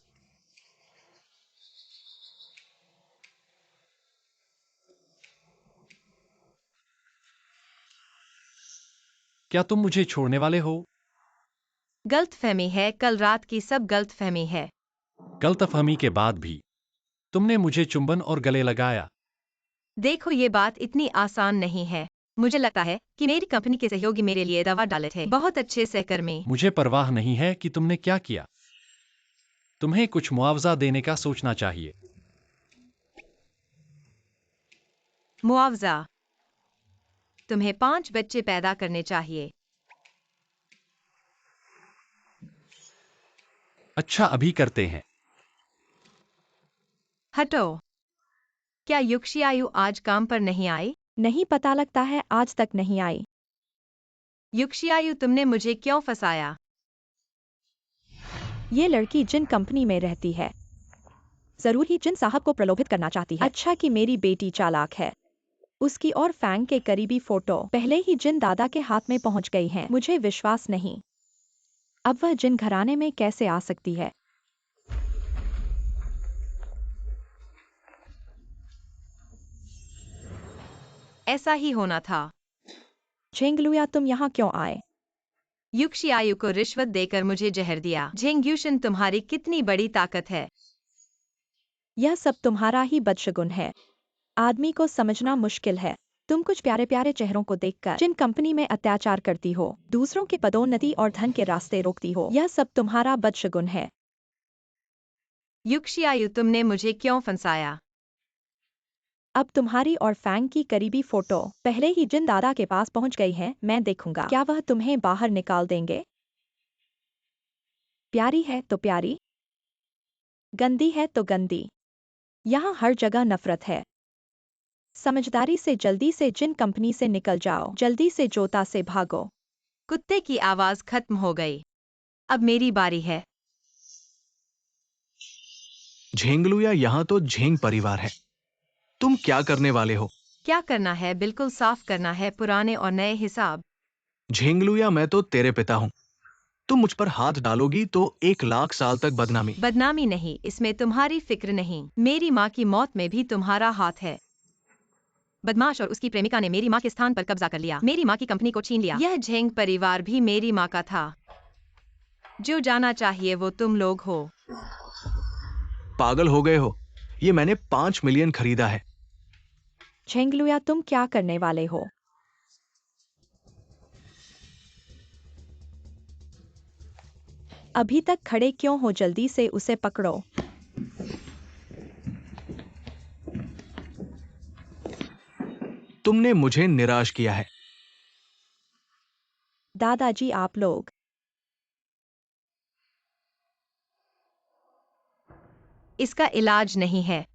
क्या तुम मुझे छोड़ने वाले हो? गलतफहमी है, कल रात की सब गलतफहमी है। गलतफहमी के बाद भी तुमने मुझे चुंबन और गले लगाया। देखो, ये बात इतनी आसान नहीं है। मुझे लगता है कि मेरी कंपनी के सहयोगी मेरे लिए दवा डाले थे। बहुत अच्छे सहकर्मी। मुझे परवाह नहीं है कि तुमने क्या किया। तुम्हें कुछ मुआवजा देने का सोचना चाहिए। मुआवजा? तुम्हें 5 बच्चे पैदा करने चाहिए। अच्छा, अभी करते हैं। हटो। क्या युक्षियायु आज काम पर नहीं आई? नहीं पता, लगता है आज तक नहीं आई। युक्षियायु, तुमने मुझे क्यों फंसाया? ये लड़की जिन कंपनी में रहती है, जरूर ही जिन साहब को प्रलोभित करना चाहती है। अच्छा कि मेरी बेटी चालाक है। उसकी और फैंग के करीबी फोटो पहले ही जिन दादा के हाथ में पहुंच गई हैं। मुझे विश्वास नहीं। अब वह जिन घराने में कैसे आ सकती है? ऐसा ही होना था। झेंगलुया, तुम यहाँ क्यों आए? युक्षियायु को रिश्वत देकर मुझे जहर दिया। झेंग्यूशन, तुम्हारी कितनी बड़ी ताकत है। यह सब तुम्हारा ही बदशगुन है। आदमी को समझना मुश्किल है। तुम कुछ प्यारे प्यारे चेहरों को देखकर जिन कंपनी में अत्याचार करती हो, दूसरों के पदोन्नति और धन के रास्ते रोकती हो, यह सब तुम्हारा बदशगुन है। युक्षियायु, तुमने मुझे क्यों फंसाया? अब तुम्हारी और फैंग की करीबी फोटो पहले ही जिन दादा के पास पहुंच गई है। मैं देखूंगा क्या वह तुम्हें बाहर निकाल देंगे। प्यारी है तो प्यारी, गंदी है तो गंदी। यहाँ हर जगह नफरत है। समझदारी से जल्दी से जिन कंपनी से निकल जाओ, जल्दी से जोता से भागो। कुत्ते की आवाज खत्म हो गई। अब मेरी बारी है। झेंगलुया, यहां तो झेंग परिवार है। तुम क्या करने वाले हो? क्या करना है? बिल्कुल साफ करना है, पुराने और नए हिसाब। झेंगलुया, मैं तो तेरे पिता हूं। तुम मुझ पर हाथ डालोगी तो 1 लाख साल तक बदनामी। बदनामी नहीं, इसमें तुम्हारी फिक्र नहीं। मेरी माँ की मौत में भी तुम्हारा हाथ है। बदमाश और उसकी प्रेमिका ने मेरी माँ के स्थान पर कब्जा कर लिया। मेरी माँ की कंपनी को छीन लिया। यह झेंग परिवार भी मेरी माँ का था। जो जाना चाहिए वो तुम लोग हो। पागल हो गए हो? ये मैंने 5 मिलियन खरीदा है। झेंगलुया, तुम क्या करने वाले हो? अभी तक खड़े क्यों हो? जल्दी से उसे पकड़ो। तुमने मुझे निराश किया है। दादाजी, आप लोग। इसका इलाज नहीं है।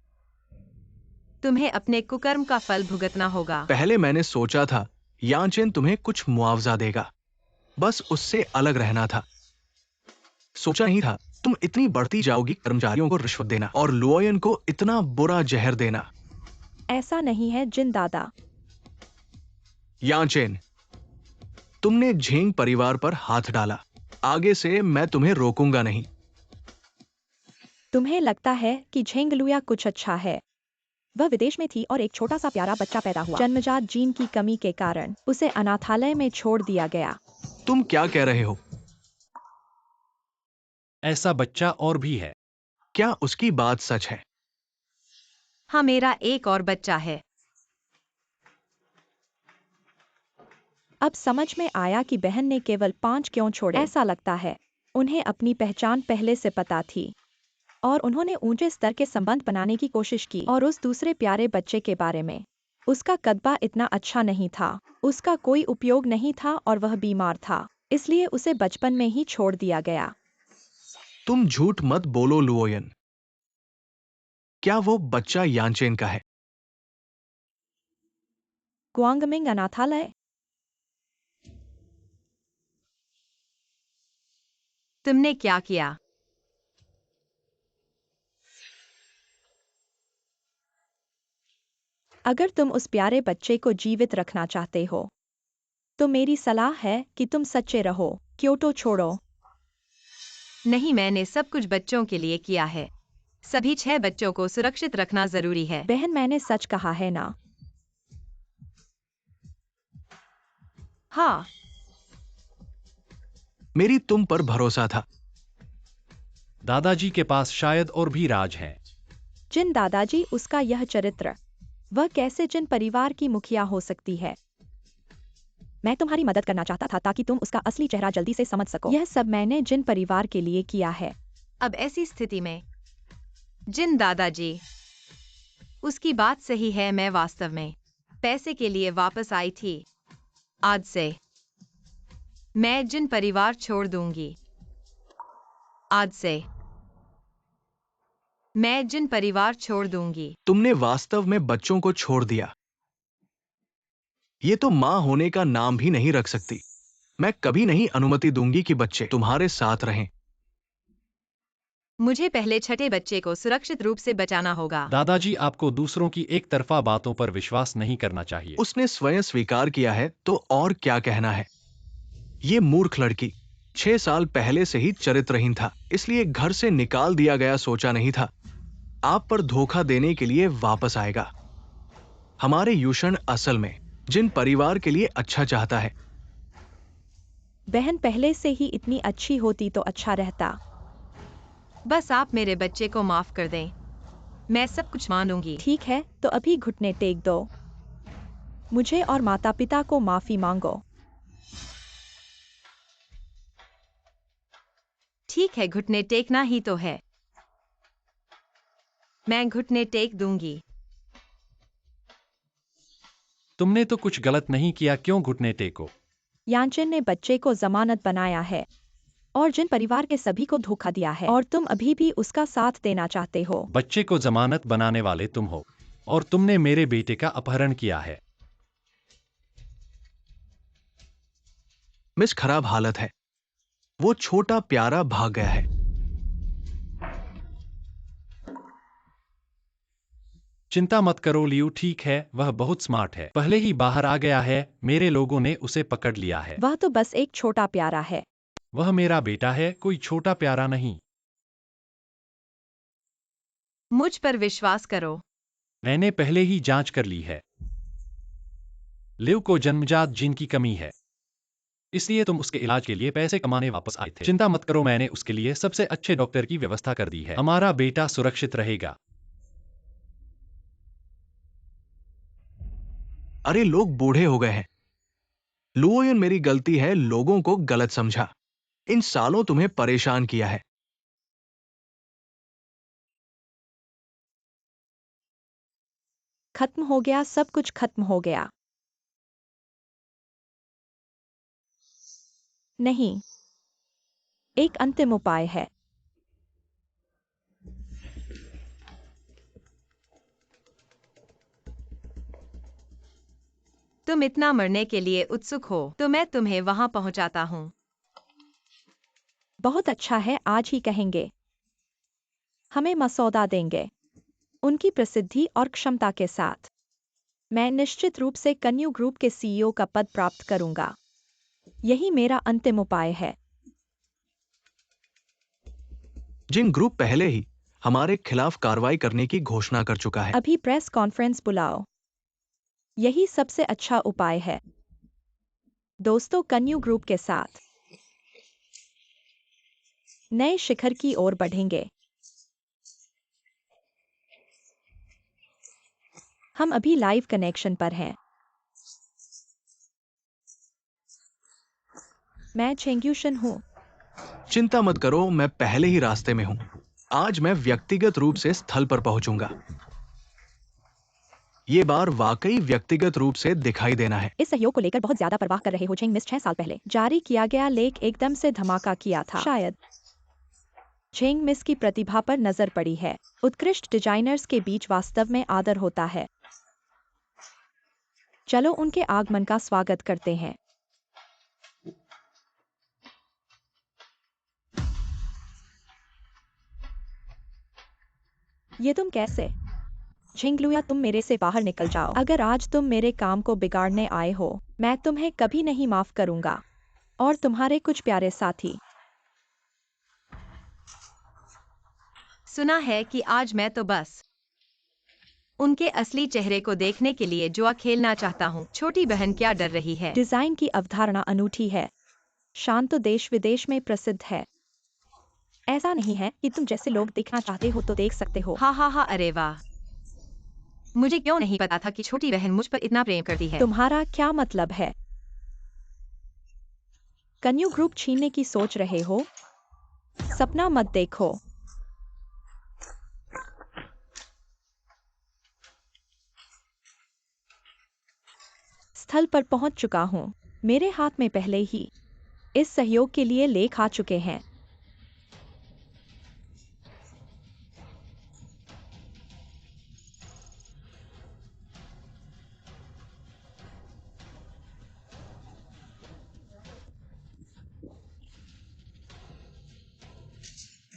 तुम्हें अपने कुकर्म का फल भुगतना होगा। पहले मैंने सोचा था यांचेन तुम्हें कुछ मुआवजा देगा, बस उससे अलग रहना था। सोचा नहीं था तुम इतनी बढ़ती जाओगी, कर्मचारियों को रिश्वत देना और लुओयन को इतना बुरा जहर देना। ऐसा नहीं है जिन दादा। यांचेन, तुमने झेंग परिवार पर हाथ डाला। आगे से मैं तुम्हें रोकूंगा नहीं। तुम्हें लगता है कि झेंगलुया कुछ अच्छा है? वह विदेश में थी और एक छोटा सा प्यारा बच्चा पैदा हुआ। जन्मजात जीन की कमी के कारण उसे अनाथालय में छोड़ दिया गया। तुम क्या कह रहे हो? ऐसा बच्चा और भी है। क्या उसकी बात सच है? हाँ, मेरा एक और बच्चा है। अब समझ में आया कि बहन ने केवल 5 क्यों छोड़े। ऐसा लगता है उन्हें अपनी पहचान पहले से पता थी और उन्होंने ऊंचे स्तर के संबंध बनाने की कोशिश की। और उस दूसरे प्यारे बच्चे के बारे में, उसका कदबा इतना अच्छा नहीं था, उसका कोई उपयोग नहीं था और वह बीमार था, इसलिए उसे बचपन में ही छोड़ दिया गया। तुम झूठ मत बोलो लुओयन। क्या वो बच्चा यानचेन का है? ग्वांगमिंग अनाथालय। तुमने क्या किया? अगर तुम उस प्यारे बच्चे को जीवित रखना चाहते हो तो मेरी सलाह है कि तुम सच्चे रहो। क्योटो छोड़ो। नहीं, मैंने सब कुछ बच्चों के लिए किया है। सभी 6 बच्चों को सुरक्षित रखना जरूरी है। बहन, मैंने सच कहा है ना? हाँ, मेरी तुम पर भरोसा था। दादाजी के पास शायद और भी राज हैं। जिन दादाजी, उसका यह चरित्र, वह कैसे जिन परिवार की मुखिया हो सकती है? मैं तुम्हारी मदद करना चाहता था ताकि तुम उसका असली चेहरा जल्दी से समझ सको। यह सब मैंने जिन परिवार के लिए किया है। अब ऐसी स्थिति में जिन दादाजी, उसकी बात सही है, मैं वास्तव में पैसे के लिए वापस आई थी। आज से मैं जिन परिवार छोड़ दूंगी। आज से मैं जिन परिवार छोड़ दूंगी। तुमने वास्तव में बच्चों को छोड़ दिया। ये तो मां होने का नाम भी नहीं रख सकती। मैं कभी नहीं अनुमति दूंगी कि बच्चे तुम्हारे साथ रहें। मुझे पहले छठे बच्चे को सुरक्षित रूप से बचाना होगा। दादाजी, आपको दूसरों की एक तरफा बातों पर विश्वास नहीं करना चाहिए। उसने स्वयं स्वीकार किया है तो और क्या कहना है। ये मूर्ख लड़की 6 साल पहले से ही चरित्रहीन था, इसलिए घर से निकाल दिया गया सोचा नहीं था। आप पर धोखा देने के लिए वापस आएगा। हमारे यूशन असल में जिन परिवार के लिए अच्छा चाहता है। बहन पहले से ही इतनी अच्छी होती तो अच्छा रहता। बस आप मेरे बच्चे को माफ कर दें, मैं सब कुछ मानूंगी। ठीक है, तो अभी घुटने टेक दो। मुझे और माता पिता को माफी मांगो। ठीक है, घुटने टेकना ही तो है। मैं घुटने टेक दूंगी। तुमने तो कुछ गलत नहीं किया, क्यों घुटने टेको? यानचेन ने बच्चे को जमानत बनाया है और जिन परिवार के सभी को धोखा दिया है, और तुम अभी भी उसका साथ देना चाहते हो। बच्चे को जमानत बनाने वाले तुम हो और तुमने मेरे बेटे का अपहरण किया है। मिस, खराब हालत है। वो छोटा प्यारा भाग गया है। चिंता मत करो लियू, ठीक है, वह बहुत स्मार्ट है, पहले ही बाहर आ गया है। मेरे लोगों ने उसे पकड़ लिया है। वह तो बस एक छोटा प्यारा है। वह मेरा बेटा है, कोई छोटा प्यारा नहीं। मुझ पर विश्वास करो। मैंने पहले ही जांच कर ली है। लिव को जन्मजात जीन की कमी है, इसलिए तुम उसके इलाज के लिए पैसे कमाने वापस आए थे। चिंता मत करो, मैंने उसके लिए सबसे अच्छे डॉक्टर की व्यवस्था कर दी है। हमारा बेटा सुरक्षित रहेगा। अरे, लोग बूढ़े हो गए हैं। लुओयन, मेरी गलती है, लोगों को गलत समझा। इन सालों तुम्हें परेशान किया है। खत्म हो गया, सब कुछ खत्म हो गया। नहीं, एक अंतिम उपाय है। तुम इतना मरने के लिए उत्सुक हो तो मैं तुम्हें वहां पहुंचाता हूं। बहुत अच्छा है, आज ही कहेंगे। हमें मसौदा देंगे उनकी प्रसिद्धि और क्षमता के साथ। मैं निश्चित रूप से कन्यू ग्रुप के सीईओ का पद प्राप्त करूंगा। यही मेरा अंतिम उपाय है। जिन ग्रुप पहले ही हमारे खिलाफ कार्रवाई करने की घोषणा कर चुका है। अभी प्रेस कॉन्फ्रेंस बुलाओ। यही सबसे अच्छा उपाय है दोस्तों, कन्यू ग्रुप के साथ। नए शिखर की ओर बढ़ेंगे। हम अभी लाइव कनेक्शन पर हैं। मैं चेंग्यूशन हूँ। चिंता मत करो, मैं पहले ही रास्ते में हूं। आज मैं व्यक्तिगत रूप से स्थल पर पहुंचूंगा। ये बार वाकई व्यक्तिगत रूप से दिखाई देना है। इस सहयोग को लेकर बहुत ज्यादा परवाह कर रहे हो चेंग मिस। 6 साल पहले जारी किया गया लेख एकदम से धमाका किया था। शायद चेंग मिस की प्रतिभा पर नजर पड़ी है। उत्कृष्ट डिजाइनर्स के बीच वास्तव में आदर होता है। चलो उनके आगमन का स्वागत करते हैं। ये तुम कैसे? झिंगलुया, तुम मेरे से बाहर निकल जाओ। अगर आज तुम मेरे काम को बिगाड़ने आए हो, मैं तुम्हें कभी नहीं माफ करूंगा। और तुम्हारे कुछ प्यारे साथी। सुना है कि आज मैं तो बस उनके असली चेहरे को देखने के लिए जुआ खेलना चाहता हूँ। छोटी बहन क्या डर रही है? डिजाइन की अवधारणा अनूठी है। शांत तो देश विदेश में प्रसिद्ध है। ऐसा नहीं है कि तुम जैसे लोग देखना चाहते हो तो देख सकते हो। हा हा हा, अरे वाह, मुझे क्यों नहीं पता था कि छोटी बहन मुझ पर इतना प्रेम करती है। तुम्हारा क्या मतलब है? कन्यू ग्रुप छीनने की सोच रहे हो? सपना मत देखो। स्थल पर पहुंच चुका हूं। मेरे हाथ में पहले ही इस सहयोग के लिए लेख आ चुके हैं।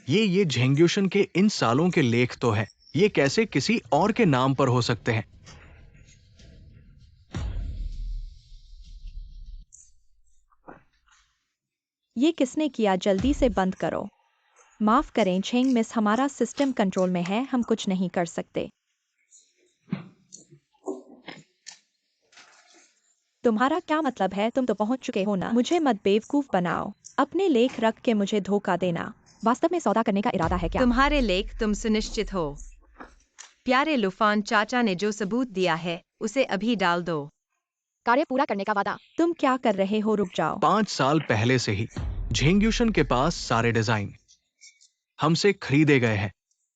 ये झेंग्यूशन के इन सालों के लेख तो है। ये कैसे किसी और के नाम पर हो सकते हैं? ये किसने किया? जल्दी से बंद करो। माफ करें छेंग मिस, हमारा सिस्टम कंट्रोल में है, हम कुछ नहीं कर सकते। तुम्हारा क्या मतलब है? तुम तो पहुंच चुके हो ना। मुझे मत बेवकूफ बनाओ। अपने लेख रख के मुझे धोखा देना। वास्तव में सौदा करने का इरादा है क्या? तुम्हारे लेख, तुम सुनिश्चित हो? प्यारे लुफान चाचा ने जो सबूत दिया है उसे अभी डाल दो। कार्य पूरा करने का वादा। तुम क्या कर रहे हो? रुक जाओ। 5 साल पहले से ही झेंग्यूशन के पास सारे डिजाइन हमसे खरीदे गए हैं।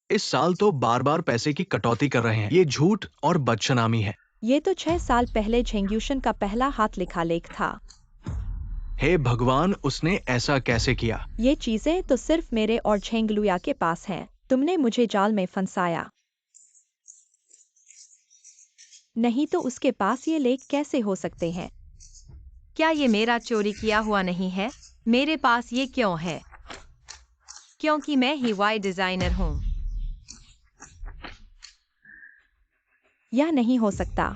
इस साल तो बार बार पैसे की कटौती कर रहे हैं। ये झूठ और बदशनामी है। ये तो 6 साल पहले झेंग्यूशन का पहला हाथ लिखा लेख था। हे भगवान, उसने ऐसा कैसे किया? ये चीजें तो सिर्फ मेरे और झेंगलुया के पास हैं। तुमने मुझे जाल में फंसाया। नहीं तो उसके पास ये लेख कैसे हो सकते हैं? क्या ये मेरा चोरी किया हुआ नहीं है? मेरे पास ये क्यों है? क्योंकि मैं ही वाई डिजाइनर हूँ। यह नहीं हो सकता।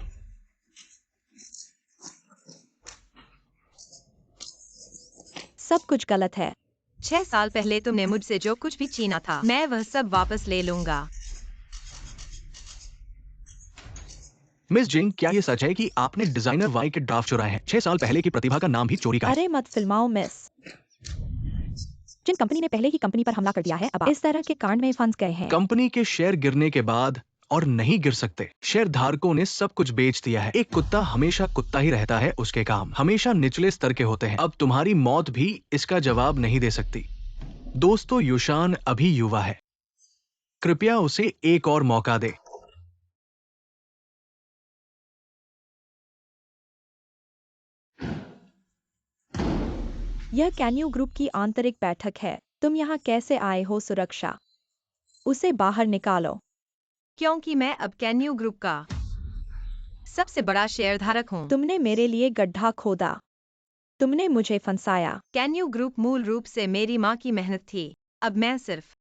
सब कुछ गलत है। 6 साल पहले तुमने मुझसे जो कुछ भी छीना था, मैं वह सब वापस ले लूंगा। मिस जिंग, क्या ये सच है कि आपने डिजाइनर वाई के ड्राफ्ट चुराए हैं? 6 साल पहले की प्रतिभा का नाम भी चोरी का है। अरे मत फिल्माओ मिस। जिन कंपनी ने पहले ही कंपनी पर हमला कर दिया है, अब आप इस तरह के कांड में फंस गए हैं। कंपनी के शेयर गिरने के बाद और नहीं गिर सकते। शेयर धारकों ने सब कुछ बेच दिया है। एक कुत्ता हमेशा कुत्ता ही रहता है, उसके काम हमेशा निचले स्तर के होते हैं। अब तुम्हारी मौत भी इसका जवाब नहीं दे सकती। दोस्तों, युशान अभी युवा है। कृपया उसे एक और मौका दे। यह कैन्यू ग्रुप की आंतरिक बैठक है। तुम यहाँ कैसे आए हो? सुरक्षा। उसे बाहर निकालो। क्योंकि मैं अब कैन्यू ग्रुप का सबसे बड़ा शेयरधारक हूँ। तुमने मेरे लिए गड्ढा खोदा। तुमने मुझे फंसाया। कैन्यू ग्रुप मूल रूप से मेरी माँ की मेहनत थी। अब मैं सिर्फ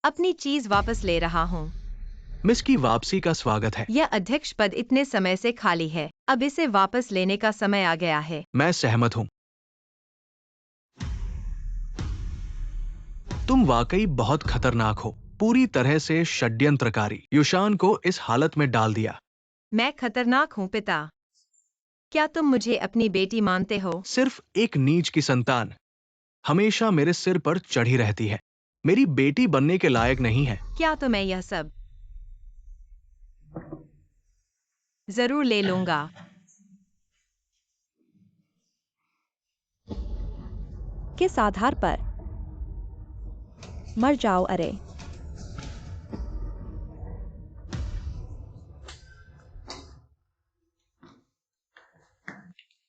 अपनी चीज वापस ले रहा हूँ। मिस की वापसी का स्वागत है। यह अध्यक्ष पद इतने समय से खाली है, अब इसे वापस लेने का समय आ गया है। मैं सहमत हूं। तुम वाकई बहुत खतरनाक हो, पूरी तरह से षड्यंत्रकारी। युशान को इस हालत में डाल दिया। मैं खतरनाक हूँ पिता? क्या तुम मुझे अपनी बेटी मानते हो? सिर्फ एक नीच की संतान। हमेशा मेरे सिर पर चढ़ी रहती है। मेरी बेटी बनने के लायक नहीं है। क्या तो मैं यह सब जरूर ले लूंगा। किस आधार पर? मर जाओ अरे।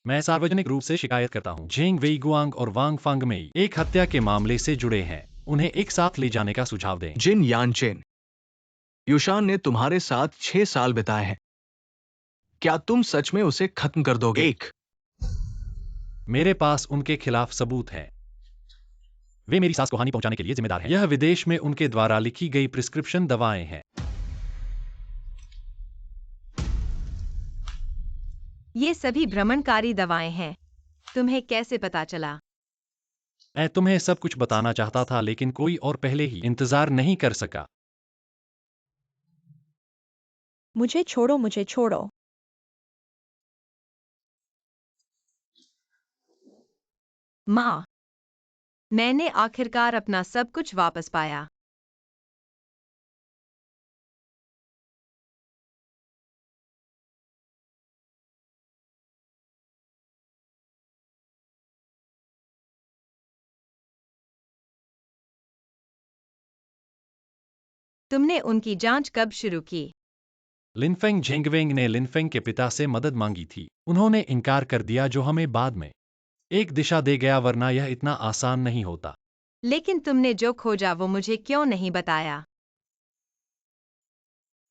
मैं सार्वजनिक रूप से शिकायत करता हूँ। झेंग वेई गुआंग और वांग फांग मेई एक हत्या के मामले से जुड़े हैं। उन्हें एक साथ ले जाने का सुझाव दें। जिन यानचेन, युशान ने तुम्हारे साथ 6 साल बिताए हैं। क्या तुम सच में उसे खत्म कर दोगे? एक। मेरे पास उनके खिलाफ सबूत है। वे मेरी सास को हानि पहुंचाने के लिए जिम्मेदार हैं। यह विदेश में उनके द्वारा लिखी गई प्रिस्क्रिप्शन दवाएं हैं। ये सभी भ्रमणकारी दवाएं हैं। तुम्हें कैसे पता चला? मैं तुम्हें सब कुछ बताना चाहता था, लेकिन कोई और पहले ही इंतजार नहीं कर सका। मुझे छोड़ो, मुझे छोड़ो। माँ, मैंने आखिरकार अपना सब कुछ वापस पाया। तुमने उनकी जांच कब शुरू की? लिनफेंग झेंगवेंग ने लिनफेंग के पिता से मदद मांगी थी। उन्होंने इनकार कर दिया, जो हमें बाद में एक दिशा दे गया, वरना यह इतना आसान नहीं होता। लेकिन तुमने जो खोजा वो मुझे क्यों नहीं बताया?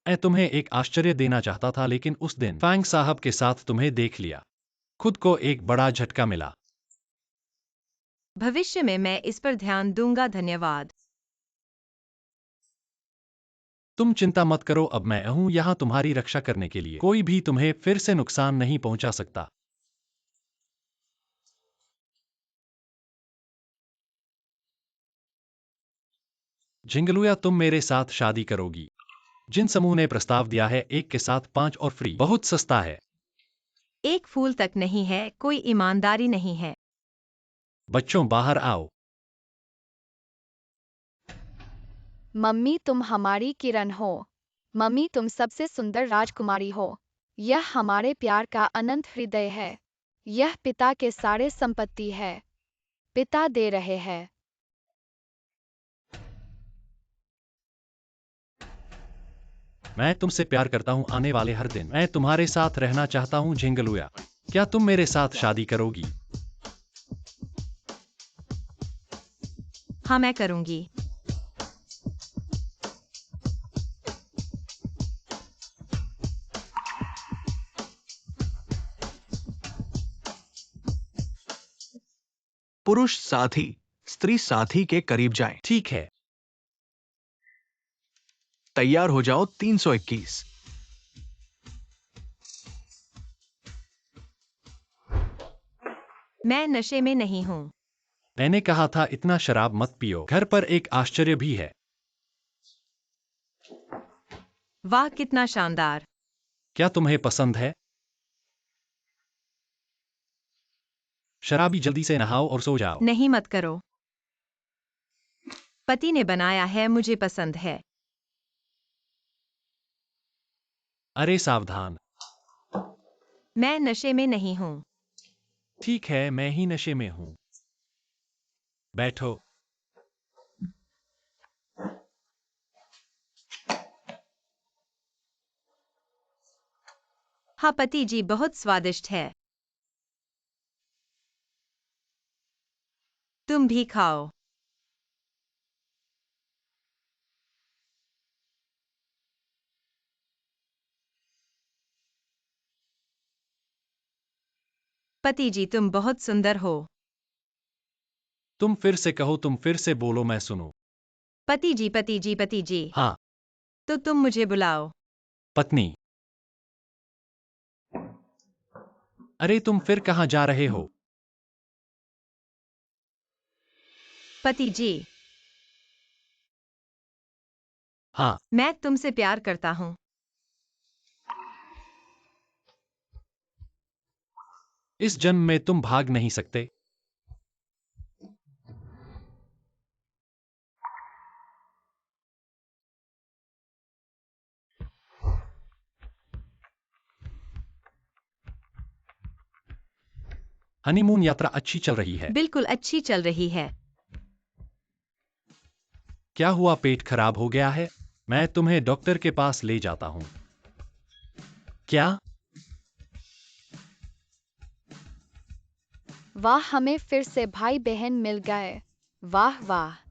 मैं तुम्हें एक आश्चर्य देना चाहता था, लेकिन उस दिन फैंग साहब के साथ तुम्हें देख लिया। खुद को एक बड़ा झटका मिला। भविष्य में मैं इस पर ध्यान दूंगा। धन्यवाद। तुम चिंता मत करो, अब मैं हूं यहां तुम्हारी रक्षा करने के लिए। कोई भी तुम्हें फिर से नुकसान नहीं पहुंचा सकता। झिंगलुया, तुम मेरे साथ शादी करोगी? जिन समूह ने प्रस्ताव दिया है, एक के साथ 5 और फ्री, बहुत सस्ता है। एक फूल तक नहीं है, कोई ईमानदारी नहीं है। बच्चों, बाहर आओ। मम्मी तुम हमारी किरण हो। मम्मी तुम सबसे सुंदर राजकुमारी हो। यह हमारे प्यार का अनंत हृदय है। यह पिता के सारे संपत्ति है। पिता दे रहे हैं। मैं तुमसे प्यार करता हूं। आने वाले हर दिन मैं तुम्हारे साथ रहना चाहता हूं। झिंगलुया, क्या तुम मेरे साथ शादी करोगी? हाँ, मैं करूंगी। पुरुष साथी स्त्री साथी के करीब जाएं। ठीक है। तैयार हो जाओ। 321। मैं नशे में नहीं हूँ। मैंने कहा था इतना शराब मत पियो। घर पर एक आश्चर्य भी है। वाह, कितना शानदार। क्या तुम्हें पसंद है? शराबी, जल्दी से नहाओ और सो जाओ। नहीं, मत करो। पति ने बनाया है, मुझे पसंद है। अरे सावधान। मैं नशे में नहीं हूँ। ठीक है, मैं ही नशे में हूं। बैठो। हाँ पति जी, बहुत स्वादिष्ट है। तुम भी खाओ। पति जी, तुम बहुत सुंदर हो। तुम फिर से कहो, तुम फिर से बोलो, मैं सुनूं। पति जी, पति जी, पति जी। हाँ। तो तुम मुझे बुलाओ। पत्नी। अरे तुम फिर कहाँ जा रहे हो? पति जी, हाँ। मैं तुमसे प्यार करता हूँ। इस जन्म में तुम भाग नहीं सकते। हनीमून यात्रा अच्छी चल रही है। बिल्कुल अच्छी चल रही है। क्या हुआ, पेट खराब हो गया है? मैं तुम्हें डॉक्टर के पास ले जाता हूँ। क्या? वाह, हमें फिर से भाई बहन मिल गए। वाह वाह।